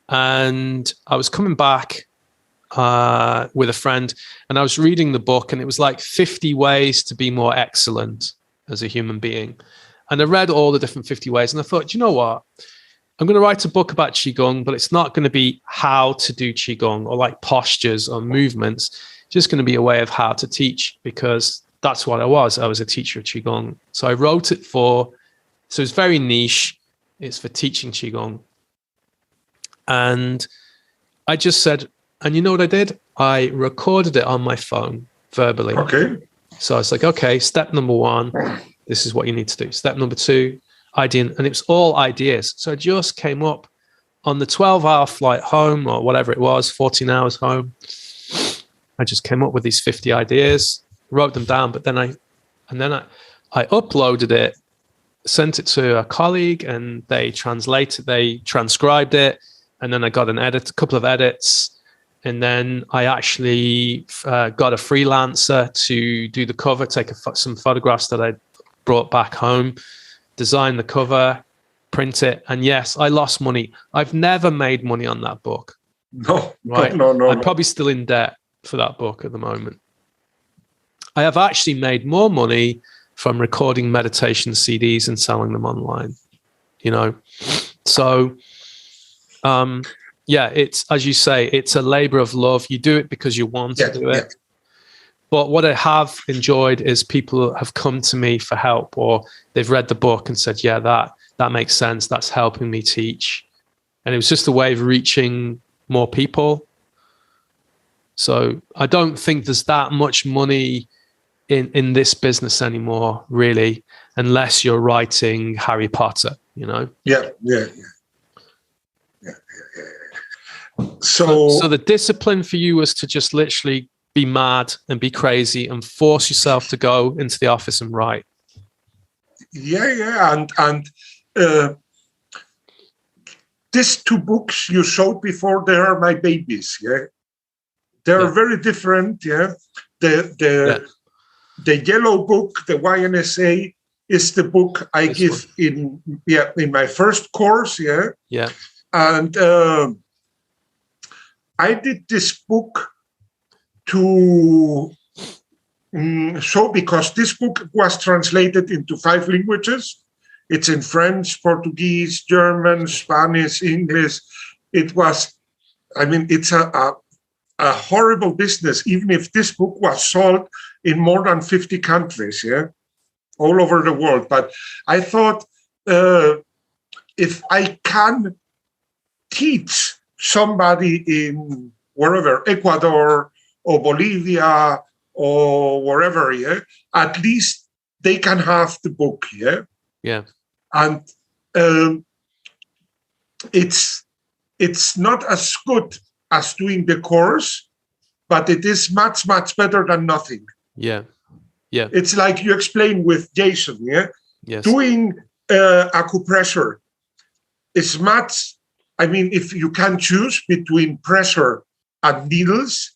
And I was coming back with a friend, and I was reading the book, and it was like 50 ways to be more excellent as a human being. And I read all the different 50 ways, and I thought, you know what? I'm going to write a book about qigong, but it's not going to be how to do qigong or like postures or movements. It's just going to be a way of how to teach, because that's what I was. I was a teacher of qigong. So I wrote it so it's very niche. It's for teaching qigong. And I just said, and you know what I did? I recorded it on my phone verbally. Okay. So I was like, okay, step number 1, this is what you need to do. Step number 2, idea, and it was all ideas. So I just came up on the 12-hour flight home, or whatever it was, 14 hours home. I just came up with these 50 ideas, wrote them down, but then I uploaded it, sent it to a colleague, and they transcribed it, and then I got a couple of edits. And then I actually got a freelancer to do the cover, take some photographs that I brought back home, design the cover, print it. And yes, I lost money. I've never made money on that book. No, right? no. I'm probably still in debt for that book at the moment. I have actually made more money from recording meditation CDs and selling them online, So, yeah, it's, as you say, it's a labor of love. You do it because you want to do it. Yeah. But what I have enjoyed is people have come to me for help, or they've read the book and said, yeah, that makes sense. That's helping me teach. And it was just a way of reaching more people. So I don't think there's that much money in this business anymore, really, unless you're writing Harry Potter, Yeah. So the discipline for you was to just literally be mad and be crazy and force yourself to go into the office and write. Yeah. And these 2 books you showed before, they are my babies. Yeah. They're very different. Yeah. The yellow book, the YNSA, is the book I give in my first course. Yeah. Yeah. And I did this book to show, because this book was translated into 5 languages. It's in French, Portuguese, German, Spanish, English. It's a horrible business, even if this book was sold in more than 50 countries, all over the world. But I thought, if I can teach somebody in wherever, Ecuador or Bolivia or wherever, at least they can have the book, Yeah. And it's not as good as doing the course, but it is much, much better than nothing. Yeah. It's like you explained with Jason, Yes. Doing acupressure is much. If you can choose between pressure and needles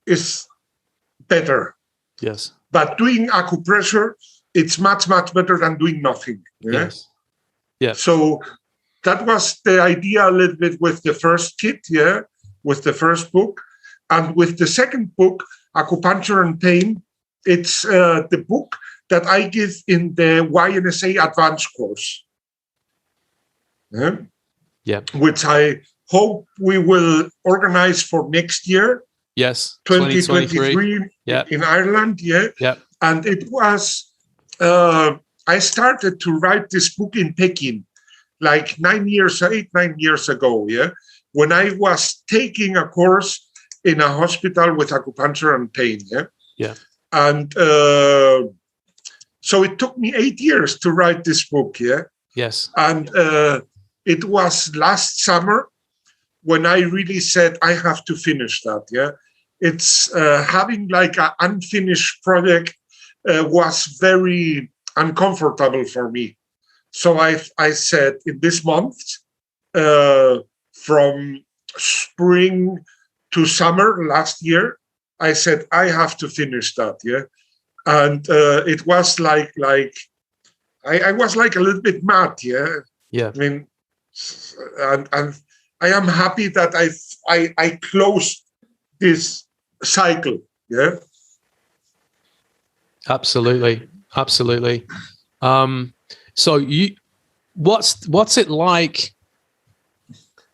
is better. Yes. But doing acupressure, it's much, much better than doing nothing. Yes. Yeah. So that was the idea a little bit with the first kit, with the first book. And with the second book, Acupuncture and Pain, it's the book that I give in the YNSA advanced course. Which I hope we will organize for next year. Yes, 2023 in Ireland. And it was, I started to write this book in Peking like 9 years ago, when I was taking a course in a hospital with acupuncture and pain. And so it took me 8 years to write this book. Yes. And it was last summer when I really said, I have to finish that. It's having like an unfinished project was very uncomfortable for me. So I said, in this month, from spring to summer last year, I said, I have to finish that. And it was like I was like a little bit mad. And I am happy that I closed this cycle. Absolutely. So What's it like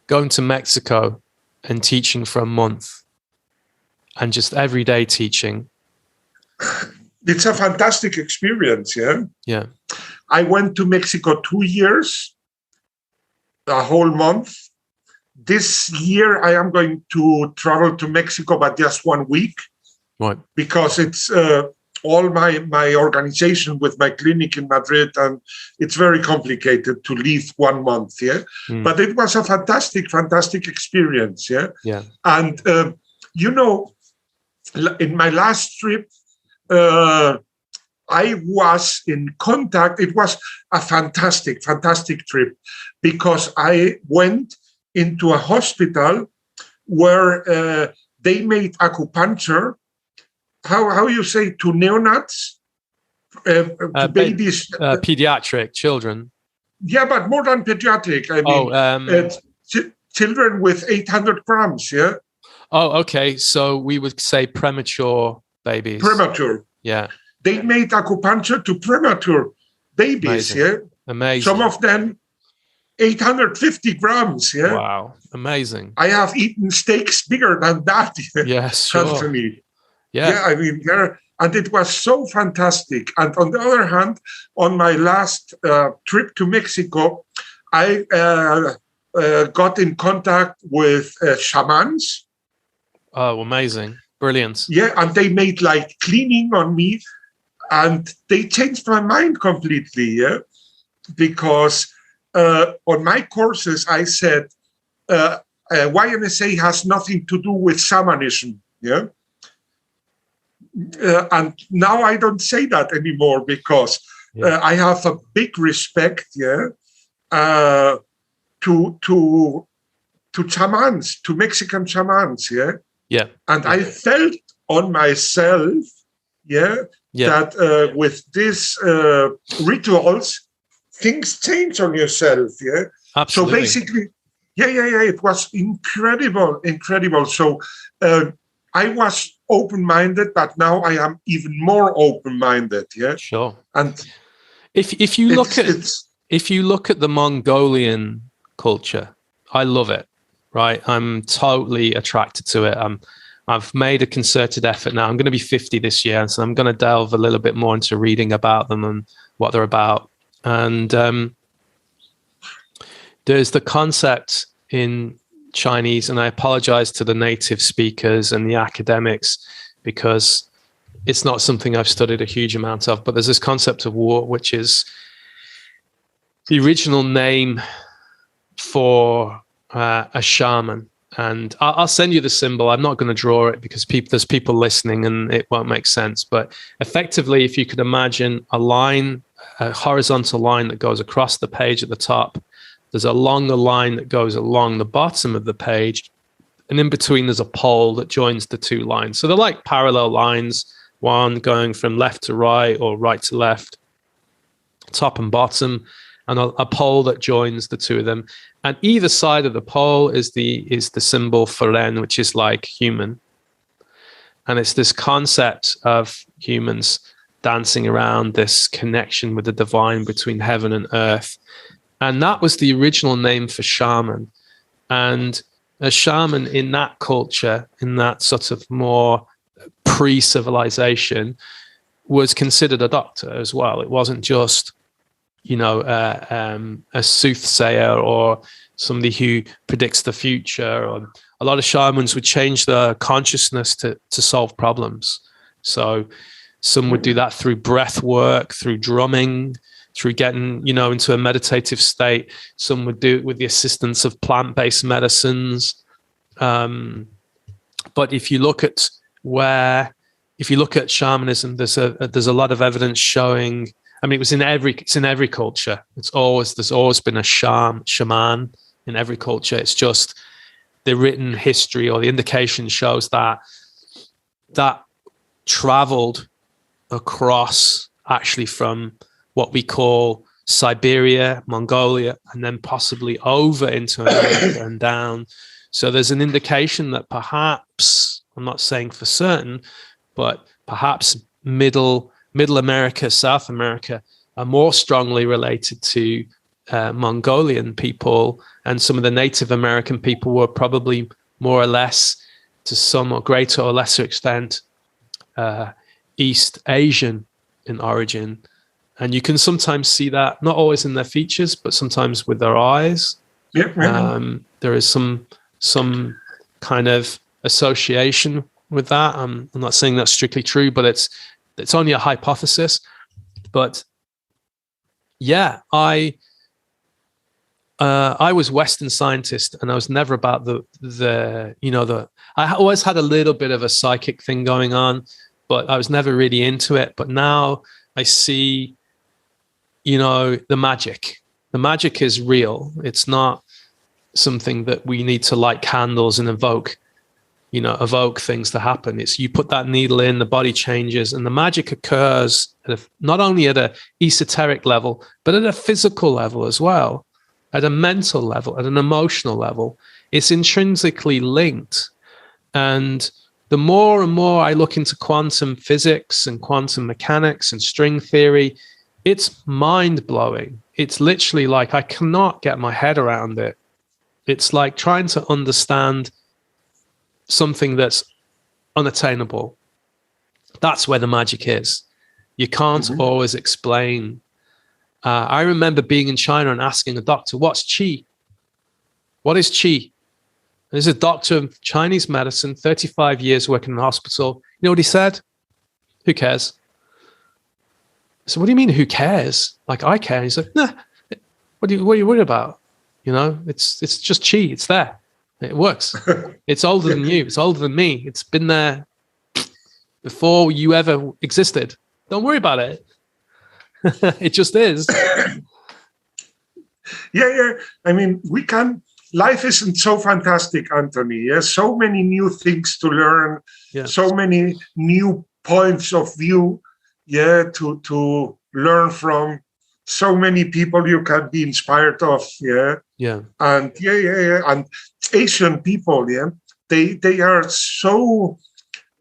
going to Mexico and teaching for a month and just everyday teaching? It's a fantastic experience. Yeah. I went to Mexico 2 years, a whole month. This year I am going to travel to Mexico, but just 1 week. Right. Because it's all my organization with my clinic in Madrid, and it's very complicated to leave 1 month. But it was a fantastic experience. Yeah. And in my last trip, I was in contact. It was a fantastic trip, because I went into a hospital where they made acupuncture. How you say, to neonates, to babies, pediatric children. Yeah, but more than pediatric. I mean, children with 800 grams. Yeah. Oh, okay. So we would say premature babies. Premature. Yeah. They made acupuncture to premature babies. Amazing. Yeah. Amazing. Some of them 850 grams. Yeah. Wow. Amazing. I have eaten steaks bigger than that. Yes, sure. Anthony. Yeah. I mean, and it was so fantastic. And on the other hand, on my last trip to Mexico, I got in contact with shamans. Oh, amazing. Brilliant. Yeah, and they made like cleaning on me, and they changed my mind completely. Yeah, because on my courses, I said, YNSA has nothing to do with shamanism. Yeah. And now I don't say that anymore, because I have a big respect, to shamans, to Mexican shamans, Yeah. And I felt on myself, that with these rituals, things change on yourself, Absolutely. So basically, it was incredible. So I was open-minded, but now I am even more open-minded. Yeah, sure. And if you look at the Mongolian culture, I love it. Right, I'm totally attracted to it. I've made a concerted effort now. I'm going to be 50 this year, so I'm going to delve a little bit more into reading about them and what they're about. And there's the concept in Chinese, and I apologize to the native speakers and the academics, because it's not something I've studied a huge amount of, but there's this concept of war, which is the original name for a shaman. And I'll send you the symbol. I'm not going to draw it because there's people listening and it won't make sense. But effectively, if you could imagine a line, a horizontal line that goes across the page at the top, there's a longer line that goes along the bottom of the page, and in between there's a pole that joins the two lines. So they're like parallel lines, one going from left to right or right to left, top and bottom, and a pole that joins the two of them. And either side of the pole is the symbol for Ren, which is like human. And it's this concept of humans dancing around this connection with the divine between heaven and earth. And that was the original name for shaman. And a shaman in that culture, in that sort of more pre-civilization, was considered a doctor as well. It wasn't just, a soothsayer or somebody who predicts the future. Or a lot of shamans would change their consciousness to solve problems. So some would do that through breath work, through drumming, through getting, into a meditative state. Some would do it with the assistance of plant-based medicines. But if you look at shamanism, there's a lot of evidence showing. I mean, it's in every culture. There's always been a shaman in every culture. It's just the written history or the indication shows that traveled across, actually, from what we call Siberia, Mongolia, and then possibly over into America and down. So there's an indication that perhaps, I'm not saying for certain, but perhaps Middle America, South America are more strongly related to Mongolian people, and some of the Native American people were probably more or less, to some or greater or lesser extent, East Asian in origin. And you can sometimes see that, not always in their features, but sometimes with their eyes. There is some kind of association with that. I'm not saying that's strictly true, but it's only a hypothesis. But yeah, I was Western scientist, and I was never about I always had a little bit of a psychic thing going on, but I was never really into it. But now I see, the magic. The magic is real. It's not something that we need to light candles and evoke things to happen. It's you put that needle in, the body changes, and the magic occurs not only at an esoteric level, but at a physical level as well, at a mental level, at an emotional level. It's intrinsically linked. And the more and more I look into quantum physics and quantum mechanics and string theory, it's mind-blowing. It's literally like I cannot get my head around it. It's like trying to understand something that's unattainable. That's where the magic is. You can't always explain. I remember being in China and asking a doctor, what's qi? What is qi? There's a doctor of Chinese medicine, 35 years working in a hospital. You know what he said? Who cares? So what do you mean, who cares? Like, I care. He's like, nah, what are you worried about? It's just qi. It's there. It works. It's older than you. It's older than me. It's been there before you ever existed. Don't worry about it. It just is. Yeah. I mean, life isn't so fantastic, Anthony. Yes, so many new things to learn. Yeah. So many new points of view. Yeah, to learn from. So many people you can be inspired of. Yeah. And and Asian people, they are so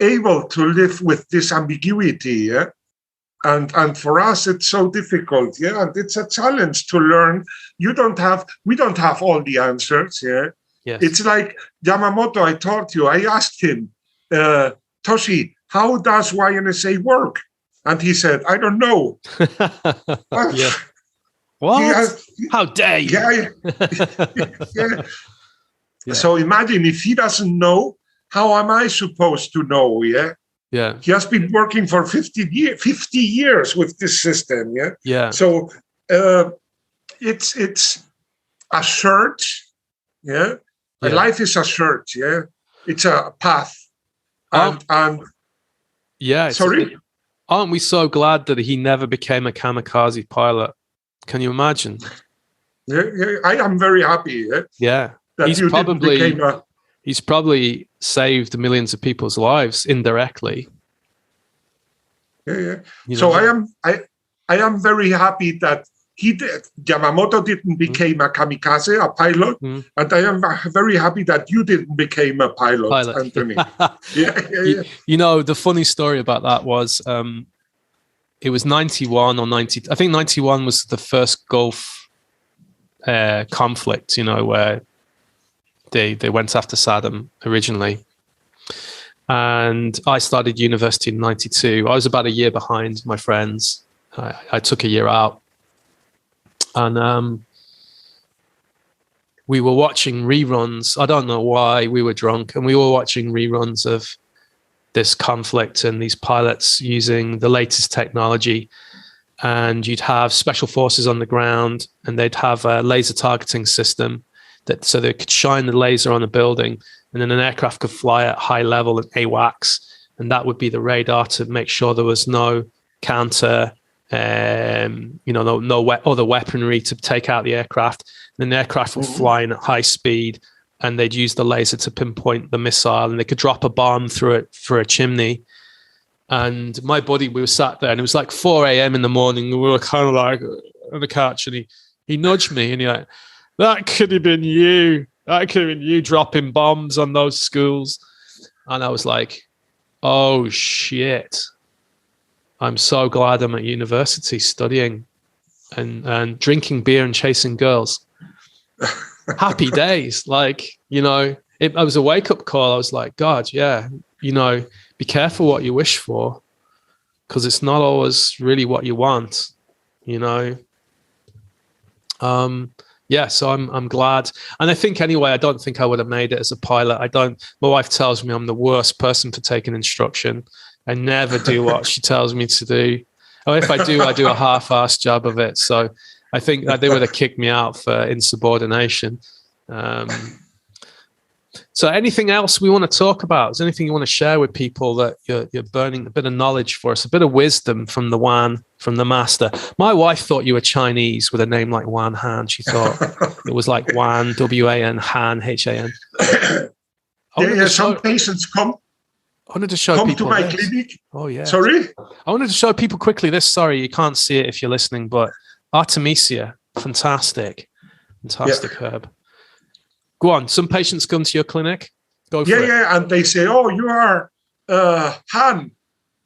able to live with this ambiguity, and for us it's so difficult, and it's a challenge to learn. We don't have all the answers. It's like Yamamoto. I told you, I asked him, Toshi, how does YNSA work? And he said, I don't know. Yeah. What? How dare you? Yeah. So imagine if he doesn't know, how am I supposed to know? Yeah. He has been working for 50 years with this system. Yeah. So it's a search. Yeah. Life is a search. Yeah. It's a path. And yeah. Sorry. Aren't we so glad that he never became a kamikaze pilot? Can you imagine? Yeah, I am very happy. Yeah. He's probably saved millions of people's lives indirectly. Yeah. So I am very happy that Yamamoto didn't become a kamikaze, a pilot, and I am very happy that you didn't become a pilot. Anthony. Yeah. The funny story about that was it was 91 or 90. I think 91 was the first Gulf conflict, where they went after Saddam originally. And I started university in 92. I was about a year behind my friends. I took a year out. And we were watching reruns. I don't know why. We were drunk, and we were watching reruns of this conflict and these pilots using the latest technology. And you'd have special forces on the ground, and they'd have a laser targeting system so they could shine the laser on a building, and then an aircraft could fly at high level at AWACS, and that would be the radar to make sure there was no counter, no other weaponry to take out the aircraft. Then the aircraft would fly in at high speed, and they'd use the laser to pinpoint the missile, and they could drop a bomb through it for a chimney. And my buddy, we were sat there, and it was like 4 a.m. in the morning, and we were kind of like on the couch, and he nudged me, and he like, that could have been you. That could have been you dropping bombs on those schools. And I was like, oh shit. I'm so glad I'm at university studying. and drinking beer and chasing girls. Happy days. Like, you know, it was a wake-up call. I was like, God, yeah, you know, be careful what you wish for, because it's not always really what you want, you know. Yeah, so I'm glad. And I think anyway, I don't think I would have made it as a pilot. My wife tells me I'm the worst person for taking instruction. I never do what she tells me to do. Or if I do a half-assed job of it. So I think that they would have kicked me out for insubordination. So anything else we want to talk about? Is there anything you want to share with people that you're burning a bit of knowledge for us, a bit of wisdom from the Juan, from the master? My wife thought you were Chinese with a name like Juan Hahn. She thought it was like Juan, W-A-N, Han, H-A-N. Some patients come. I wanted to show people to my this. clinic. Oh, yeah. Sorry? I wanted to show people quickly this. Sorry, you can't see it if you're listening, but Artemisia, fantastic herb. Go on. Some patients come to your clinic. Go for it. Yeah, and they say, "Oh, you are Han,"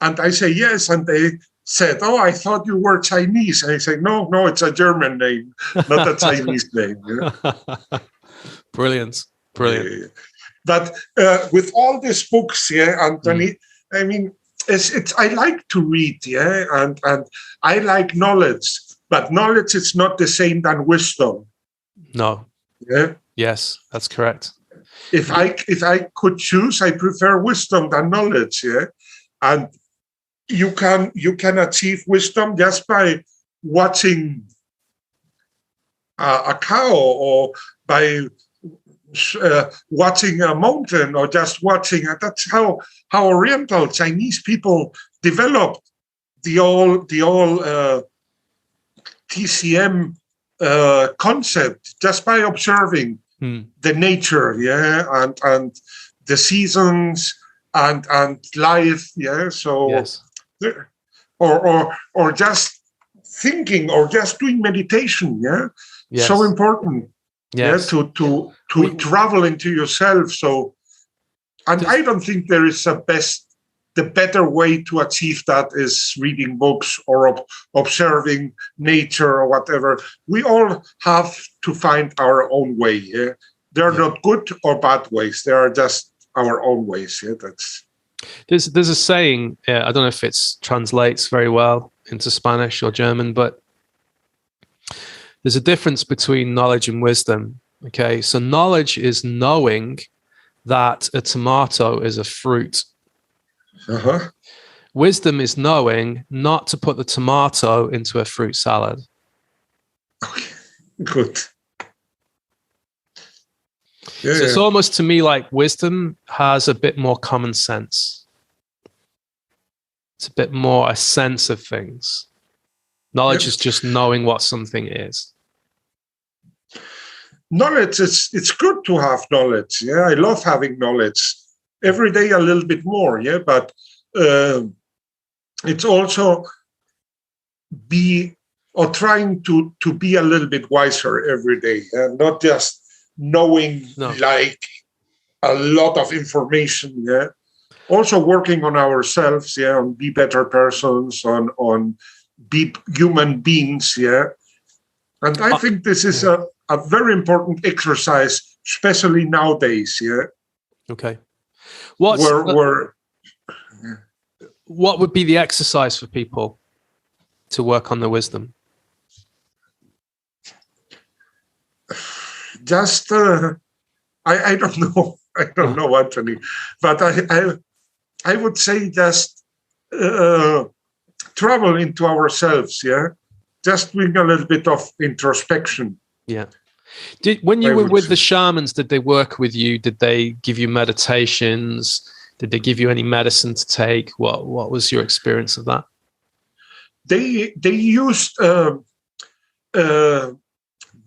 and I say yes, and they said, "Oh, I thought you were Chinese." And I say, "No, it's a German name, not a Chinese name." Yeah. Brilliant. But with all these books, Anthony, I mean, I like to read, and I like knowledge, but knowledge is not the same than wisdom. No. Yeah. Yes, that's correct. If I could choose, I prefer wisdom than knowledge. Yeah, and you can achieve wisdom just by watching a cow, or by watching a mountain, or just watching. That's how Oriental Chinese people developed the old TCM concept, just by observing the nature, and the seasons and life, So, yes. or just thinking, or just doing meditation, Yes. So important, yes. To travel into yourself. So, and I don't think there is the better way to achieve that is reading books or observing nature or whatever. We all have to find our own way. Yeah? They're not good or bad ways. They are just our own ways. Yeah, there's a saying. I don't know if it translates very well into Spanish or German, but there's a difference between knowledge and wisdom. Okay, so knowledge is knowing that a tomato is a fruit. Wisdom is knowing not to put the tomato into a fruit salad. Okay, good. So it's almost to me like wisdom has a bit more common sense. It's a bit more a sense of things. Knowledge is just knowing what something is. Knowledge, it's good to have knowledge. Yeah, I love having knowledge. Every day a little bit more, but it's also trying to be a little bit wiser every day, and not just knowing like a lot of information. Also working on ourselves, on be better persons, on be human beings. And I think this is a very important exercise, especially nowadays. Okay. What would be the exercise for people to work on the wisdom? Just, I don't know. I don't know, Anthony. But I would say just travel into ourselves, Just doing a little bit of introspection. Yeah. When you were with the shamans, did they work with you? Did they give you meditations? Did they give you any medicine to take? What was your experience of that? They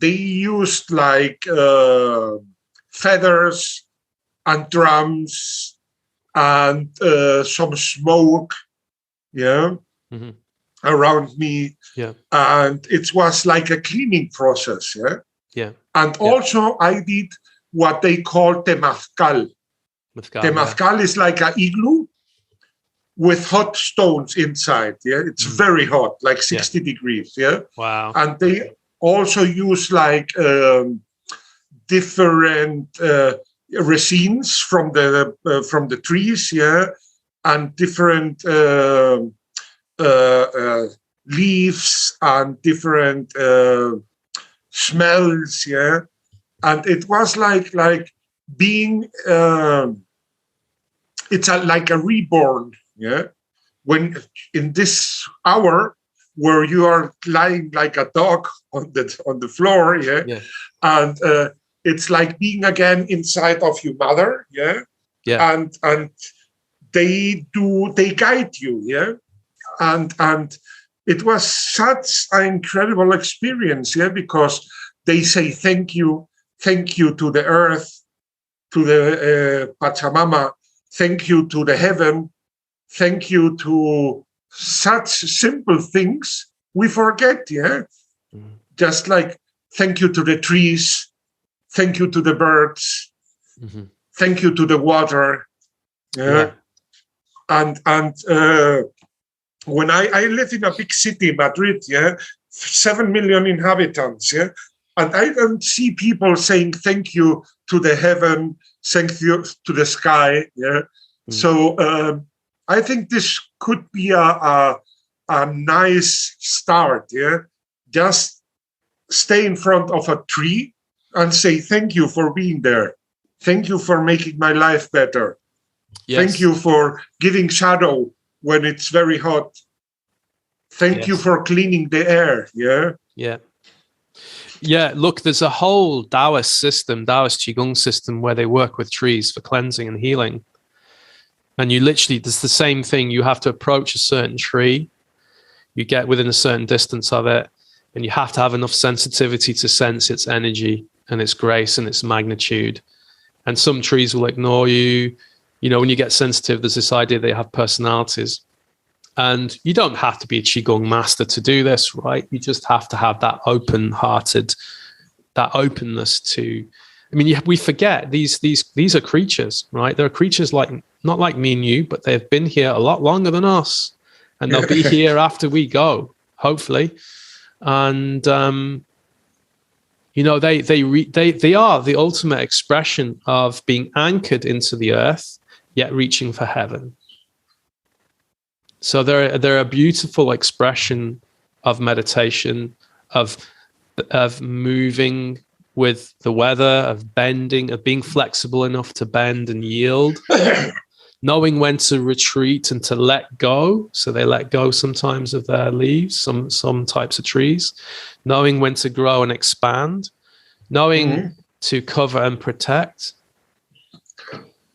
used like feathers and drums and some smoke, around me. Yeah. And it was like a cleaning process, Yeah. And also I did what they call temazcal. Temazcal is like an igloo, with hot stones inside. Yeah, it's very hot, like 60 degrees. Yeah, wow. And they also use like different resins from the trees. Yeah, and different leaves and different smells. Yeah, and it was like being. It's like a reborn. Yeah, when in this hour where you are lying like a dog on the floor, and it's like being again inside of your mother, and they guide you, and it was such an incredible experience, because they say thank you to the earth, to the Pachamama, thank you to the heaven. Thank you to such simple things we forget, Just like thank you to the trees, thank you to the birds, thank you to the water, And when I live in a big city, Madrid, 7 million inhabitants, and I don't see people saying thank you to the heaven, thank you to the sky, So. I think this could be a nice start, Just stay in front of a tree and say, thank you for being there. Thank you for making my life better. Yes. Thank you for giving shadow when it's very hot. Thank you for cleaning the air, Yeah, look, there's a whole Taoist qigong system where they work with trees for cleansing and healing. And you literally, there's the same thing. You have to approach a certain tree. You get within a certain distance of it, and you have to have enough sensitivity to sense its energy and its grace and its magnitude. And some trees will ignore you. You know, when you get sensitive, there's this idea they have personalities. And you don't have to be a qigong master to do this, right? You just have to have that open-hearted, that openness to. I mean, we forget these are creatures, right? They're creatures not like me and you, but they've been here a lot longer than us, and they'll be here after we go, hopefully. And you know, they are the ultimate expression of being anchored into the earth, yet reaching for heaven. So they're a beautiful expression of meditation, of moving with the weather, of bending, of being flexible enough to bend and yield, knowing when to retreat and to let go. So they let go sometimes of their leaves, some types of trees, knowing when to grow and expand, knowing to cover and protect,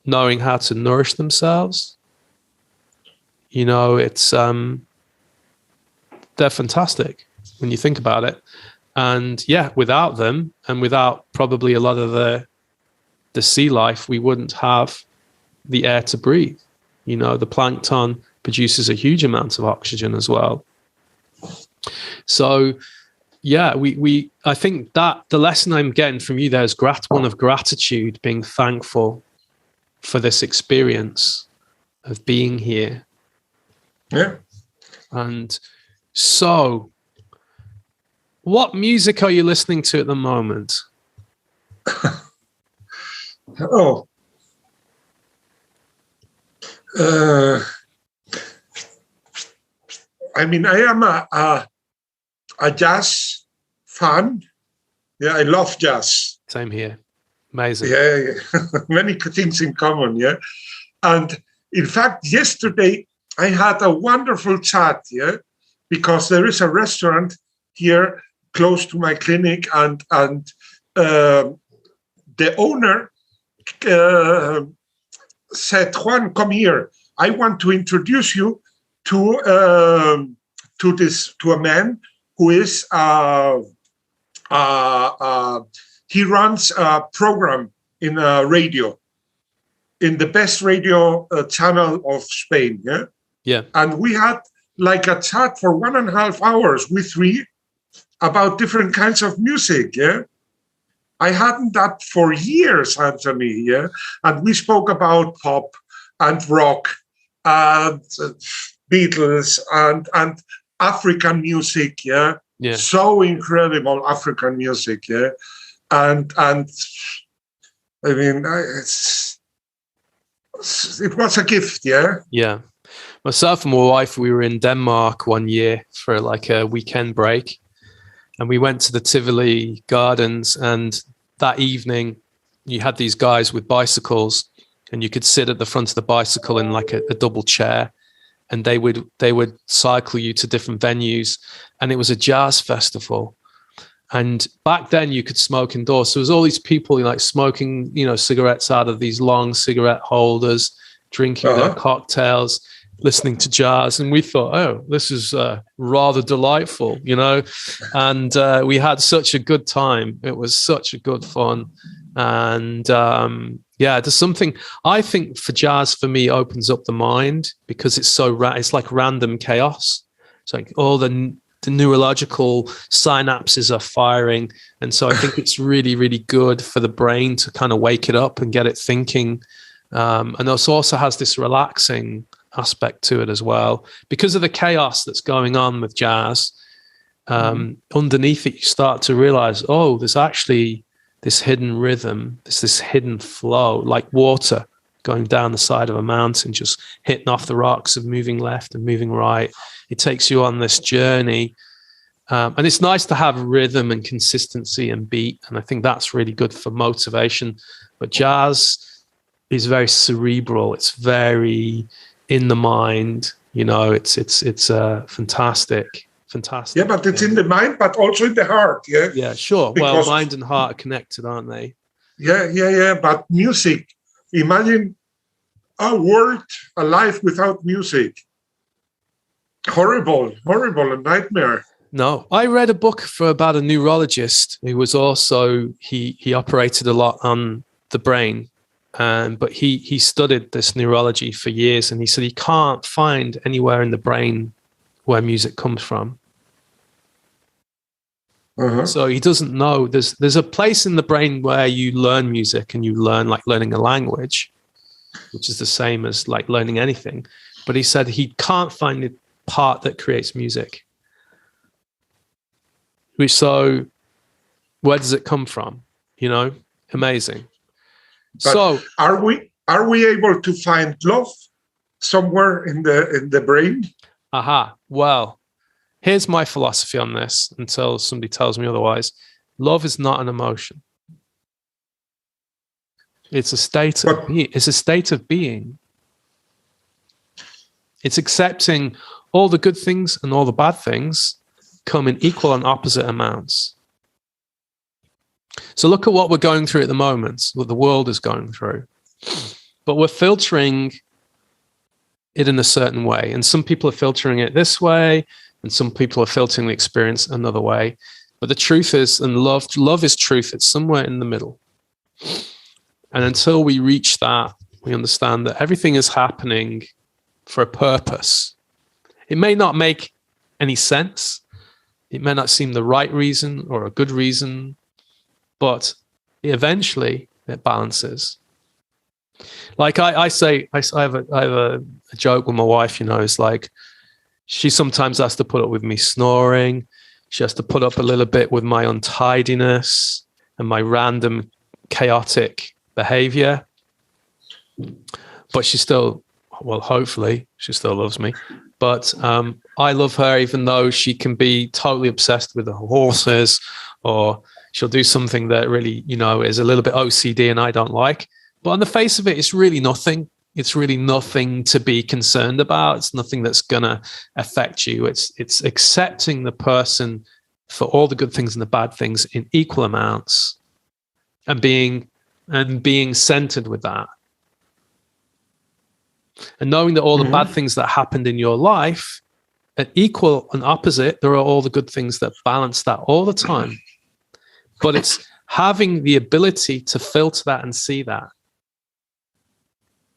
knowing how to nourish themselves. You know, it's they're fantastic when you think about it. And yeah, without them and without probably a lot of the sea life, we wouldn't have the air to breathe. You know, the plankton produces a huge amount of oxygen as well. So yeah, I think that the lesson I'm getting from you there is one of gratitude, being thankful for this experience of being here. Yeah. And so, what music are you listening to at the moment? I mean, I am a jazz fan. Yeah, I love jazz. Same here. Amazing. Yeah. Many things in common, yeah. And in fact, yesterday I had a wonderful chat, because there is a restaurant here close to my clinic, and the owner said, "Juan, come here. I want to introduce you to a man who is he runs a program in a radio, in the best radio channel of Spain." Yeah. And we had like a chat for 1.5 hours, we three, about different kinds of music. Yeah. I hadn't that for years, Anthony. Yeah. And we spoke about pop and rock and Beatles and African music, yeah, so incredible African music, yeah, and I mean, it was a gift, yeah. Yeah. Myself and my wife, we were in Denmark one year for like a weekend break, and we went to the Tivoli Gardens, and that evening you had these guys with bicycles, and you could sit at the front of the bicycle in like a double chair, and they would cycle you to different venues, and it was a jazz festival. And back then you could smoke indoors. So there was all these people like smoking, cigarettes out of these long cigarette holders, drinking their cocktails, listening to jazz. And we thought, oh, this is rather delightful, and we had such a good time. It was such a good fun. And there's something, I think, for jazz, for me, opens up the mind because it's so it's like random chaos. It's like all the neurological synapses are firing. And so I think it's really, really good for the brain to kind of wake it up and get it thinking. And it also has this relaxing aspect to it as well. Because of the chaos that's going on with jazz, underneath it, you start to realize, oh, there's actually this hidden rhythm, this hidden flow, like water going down the side of a mountain, just hitting off the rocks and moving left and moving right. It takes you on this journey. And it's nice to have rhythm and consistency and beat. And I think that's really good for motivation. But jazz is very cerebral. It's very in the mind. It's fantastic. Yeah, but it's in the mind, but also in the heart. Yeah. Yeah, sure. Well, mind and heart are connected, aren't they? Yeah. But music. Imagine a world, a life without music. Horrible, a nightmare. No, I read a book about a neurologist who was also, he operated a lot on the brain, but he studied this neurology for years, and he said he can't find anywhere in the brain where music comes from. So he doesn't know. There's a place in the brain where you learn music and you learn like learning a language, which is the same as like learning anything. But he said he can't find the part that creates music. So where does it come from? Amazing. But so are we able to find love somewhere in the brain? Well, here's my philosophy on this until somebody tells me otherwise. Love is not an emotion. It's a state of being. It's a state of being. It's accepting all the good things and all the bad things come in equal and opposite amounts. So look at what we're going through at the moment, what the world is going through. But we're filtering it in a certain way. And some people are filtering it this way, and some people are filtering the experience another way. But the truth is, and love is truth, it's somewhere in the middle. And until we reach that, we understand that everything is happening for a purpose. It may not make any sense. It may not seem the right reason or a good reason, but eventually it balances. Like I have a joke with my wife, it's like she sometimes has to put up with me snoring. She has to put up a little bit with my untidiness and my random chaotic behavior. But she still, well, hopefully she still loves me. But I love her, even though she can be totally obsessed with the horses, or she'll do something that really, is a little bit OCD and I don't like. But on the face of it, it's really nothing. It's really nothing to be concerned about. It's nothing that's going to affect you. It's accepting the person for all the good things and the bad things in equal amounts, and being centered with that. And knowing that all the bad things that happened in your life, at equal and opposite, there are all the good things that balance that all the time. But it's having the ability to filter that and see that.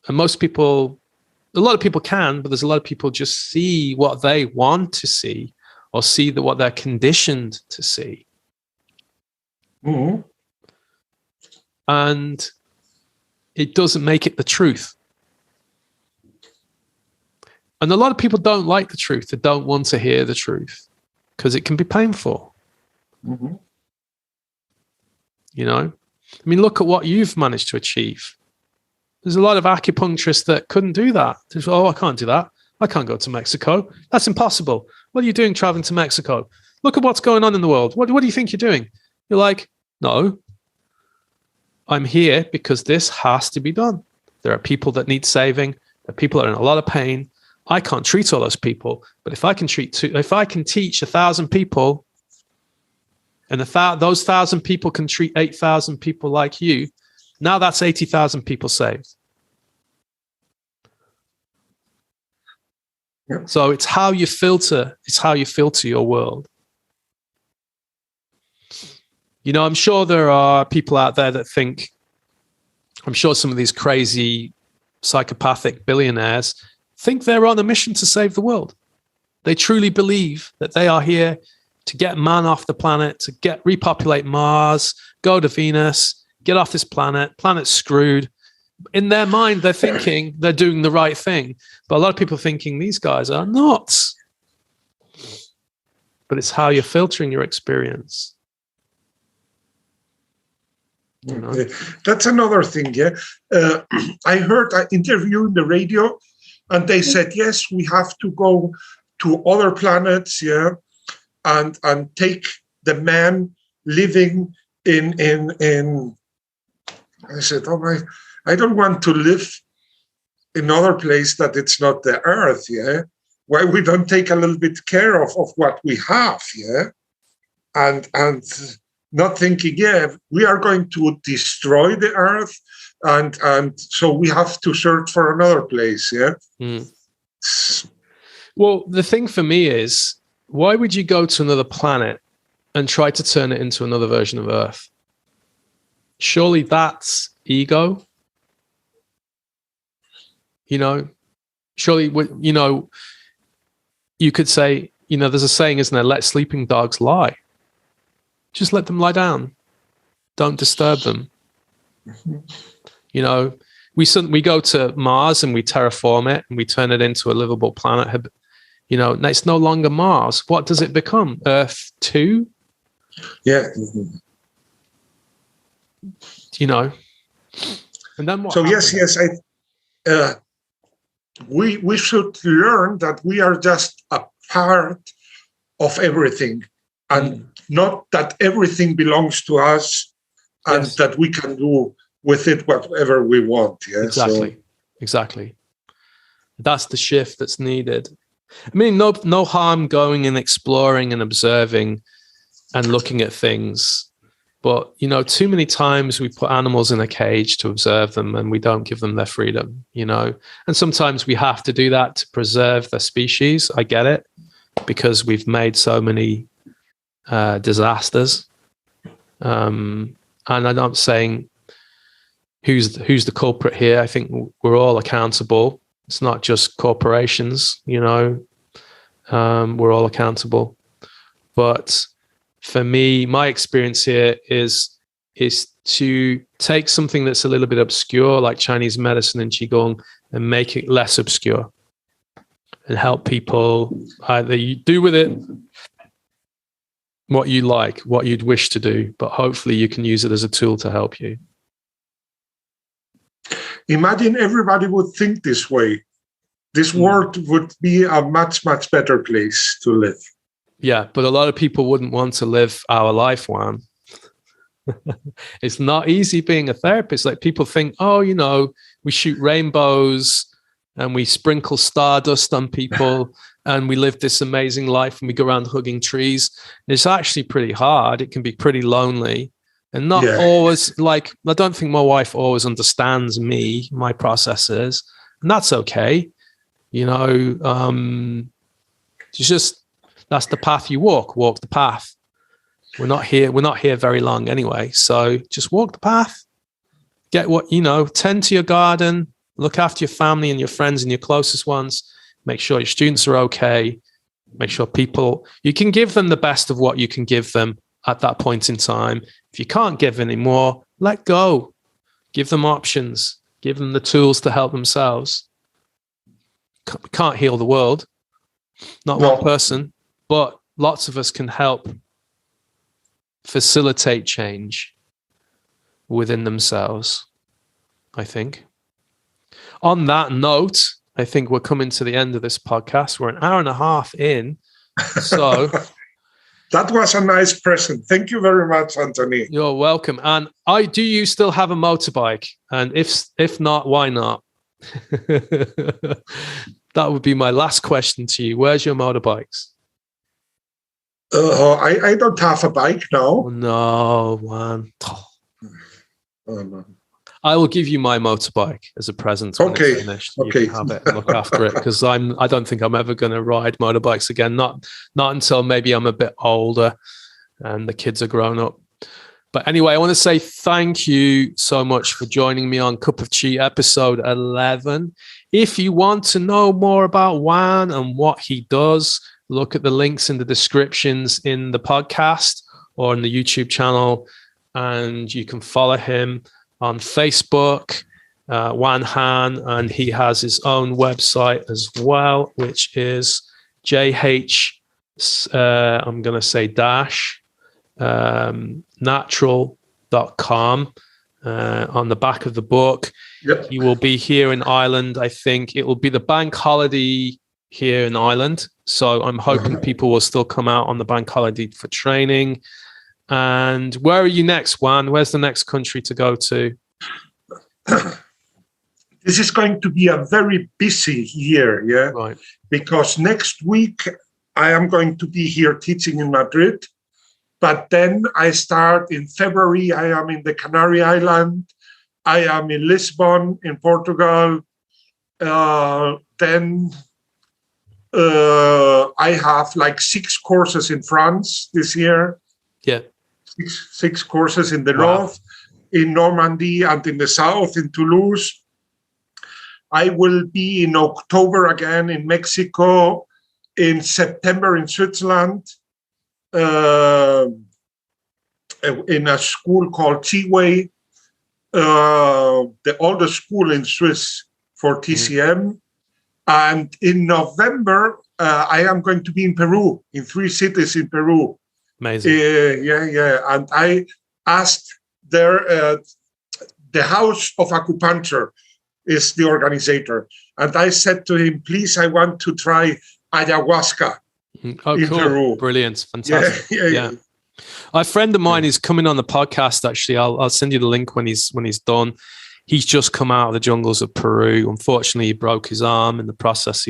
And a lot of people can, but there's a lot of people just see what they want to see, or see what they're conditioned to see. And it doesn't make it the truth. And a lot of people don't like the truth. They don't want to hear the truth because it can be painful. Mm-hmm. You know, I mean, look at what you've managed to achieve. There's a lot of acupuncturists that couldn't do that. There's, oh, I can't do that. I can't go to Mexico. That's impossible. What are you doing traveling to Mexico? Look at what's going on in the world. What do you think you're doing? You're like, no, I'm here because this has to be done. There are people that need saving. There are people that are in a lot of pain. I can't treat all those people, but if I can teach 1,000 people, and those 1,000 people can treat 8,000 people like you, now that's 80,000 people saved. Yep. So it's how you filter. It's how you filter your world. You know, I'm sure there are people out there that think, I'm sure some of these crazy psychopathic billionaires think they're on a mission to save the world. They truly believe that they are here to get man off the planet, to repopulate Mars, go to Venus, get off this planet. Planet's screwed. In their mind, they're thinking they're doing the right thing. But a lot of people are thinking these guys are nuts. But it's how you're filtering your experience. You know? That's another thing, yeah. I heard an interview in the radio, and they said, yes, we have to go to other planets, yeah, and take the man living in. I said, oh my, I don't want to live in another place that it's not the Earth, yeah. Why we don't take a little bit care of what we have, yeah, and not thinking, yeah, we are going to destroy the Earth, and so we have to search for another place, yeah. Mm. Well, the thing for me is, why would you go to another planet and try to turn it into another version of Earth? Surely that's ego. You know, surely, you know, you could say, you know, there's a saying, isn't there? Let sleeping dogs lie. Just let them lie down. Don't disturb them. You know, we go to Mars and we terraform it and we turn it into a livable planet. You know, it's no longer Mars. What does it become? Earth 2? Yeah. You know, and then what? So happens? yes, we should learn that we are just a part of everything, and not that everything belongs to us, and yes, that we can do with it whatever we want. Yeah, exactly, exactly. That's the shift that's needed. I mean, no harm going and exploring and observing and looking at things. But, you know, too many times we put animals in a cage to observe them and we don't give them their freedom, you know. And sometimes we have to do that to preserve the species. I get it, because we've made so many disasters. And I'm not saying who's the culprit here. I think we're all accountable. It's not just corporations, you know. We're all accountable. But for me, my experience here is to take something that's a little bit obscure, like Chinese medicine and qigong, and make it less obscure, and help people either you do with it what you like, what you'd wish to do, but hopefully you can use it as a tool to help you. Imagine everybody would think this way. This world would be a much, much better place to live. Yeah, but a lot of people wouldn't want to live our life, Juan. It's not easy being a therapist. Like, people think, oh, you know, we shoot rainbows and we sprinkle stardust on people and we live this amazing life and we go around hugging trees. It's actually pretty hard. It can be pretty lonely and not always, like, I don't think my wife always understands me, my processes, and that's okay. You know, it's just, that's the path you walk the path. We're not here very long anyway. So just walk the path, get what, you know, tend to your garden, look after your family and your friends and your closest ones, make sure your students are okay, make sure you can give them the best of what you can give them at that point in time. If you can't give any more, let go, give them options, give them the tools to help themselves. can't heal the world, not No. one person, but lots of us can help facilitate change within themselves, I think. On that note, I think we're coming to the end of this podcast. We're an hour and a half in. So that was a nice present. Thank you very much, Anthony. You're welcome. And do you still have a motorbike? And if not, why not? That would be my last question to you. Where's your motorbikes? I don't have a bike now. Oh, no, man. Oh, no. I will give you my motorbike as a present when it's finished. Okay. You can have it and look after it, because I don't think I'm ever going to ride motorbikes again. Not until maybe I'm a bit older and the kids are grown up. But anyway, I want to say thank you so much for joining me on Cup of Chi episode 11. If you want to know more about Juan and what he does, look at the links in the descriptions in the podcast or in the YouTube channel, and you can follow him on Facebook, Juan Hahn, and he has his own website as well, which is I'm going to say dash natural.com. On the back of the book. Yep. He will be here in Ireland. I think it will be the bank holiday here in Ireland. So I'm hoping people will still come out on the bank holiday for training. And where are you next, Juan? Where's the next country to go to? This is going to be a very busy year, yeah? Right. Because next week I am going to be here teaching in Madrid. But then I start in February. I am in the Canary Islands. I am in Lisbon, in Portugal. Then I have like 6 courses in France this year. Yeah. Six courses in the north, in Normandy, and in the south, in Toulouse. I will be in October again in Mexico, in September in Switzerland. In a school called Chiway, the oldest school in Swiss for TCM. And in November, I am going to be in Peru, in 3 cities in Peru. Amazing. Yeah. And I asked there, the House of Acupuncture is the organizer. And I said to him, please, I want to try ayahuasca. Oh, in cool. Peru. Brilliant. Fantastic. Yeah. A friend of mine is coming on the podcast, actually. I'll send you the link when he's done. He's just come out of the jungles of Peru. Unfortunately, he broke his arm in the process.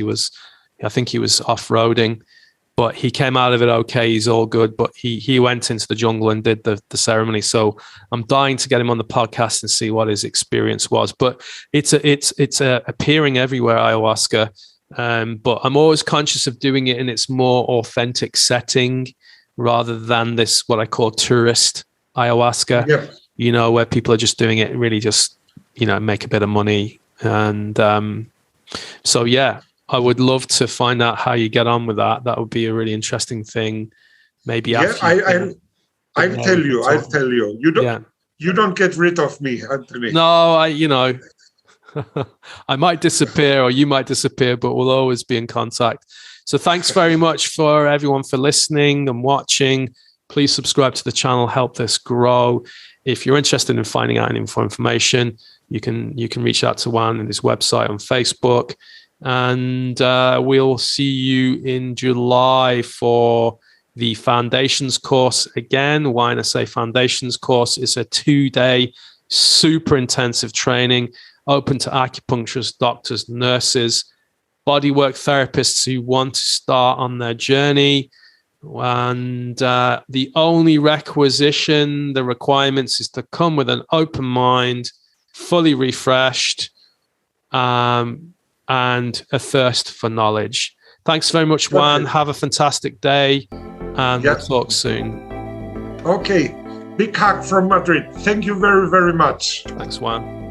I think he was off-roading, but he came out of it okay. He's all good, but he went into the jungle and did the ceremony. So I'm dying to get him on the podcast and see what his experience was. But it's appearing everywhere, ayahuasca. But I'm always conscious of doing it in its more authentic setting rather than this, what I call tourist ayahuasca, where people are just doing it really just, make a bit of money. And so, yeah, I would love to find out how you get on with that. That would be a really interesting thing. Maybe after. I'll tell you. You don't get rid of me, Anthony. No, I might disappear or you might disappear, but we'll always be in contact. So thanks very much for everyone for listening and watching. Please subscribe to the channel, help this grow. If you're interested in finding out any more information, you can reach out to Juan and his website on Facebook. And we'll see you in July for the Foundations course. Again, YNSA Foundations course is a 2-day super intensive training open to acupuncturists, doctors, nurses, bodywork therapists who want to start on their journey. And the only requisition, the requirements, is to come with an open mind, fully refreshed, and a thirst for knowledge. Thanks very much, Juan. Have a fantastic day, and we'll talk soon. Okay. Big hug from Madrid. Thank you very, very much. Thanks, Juan.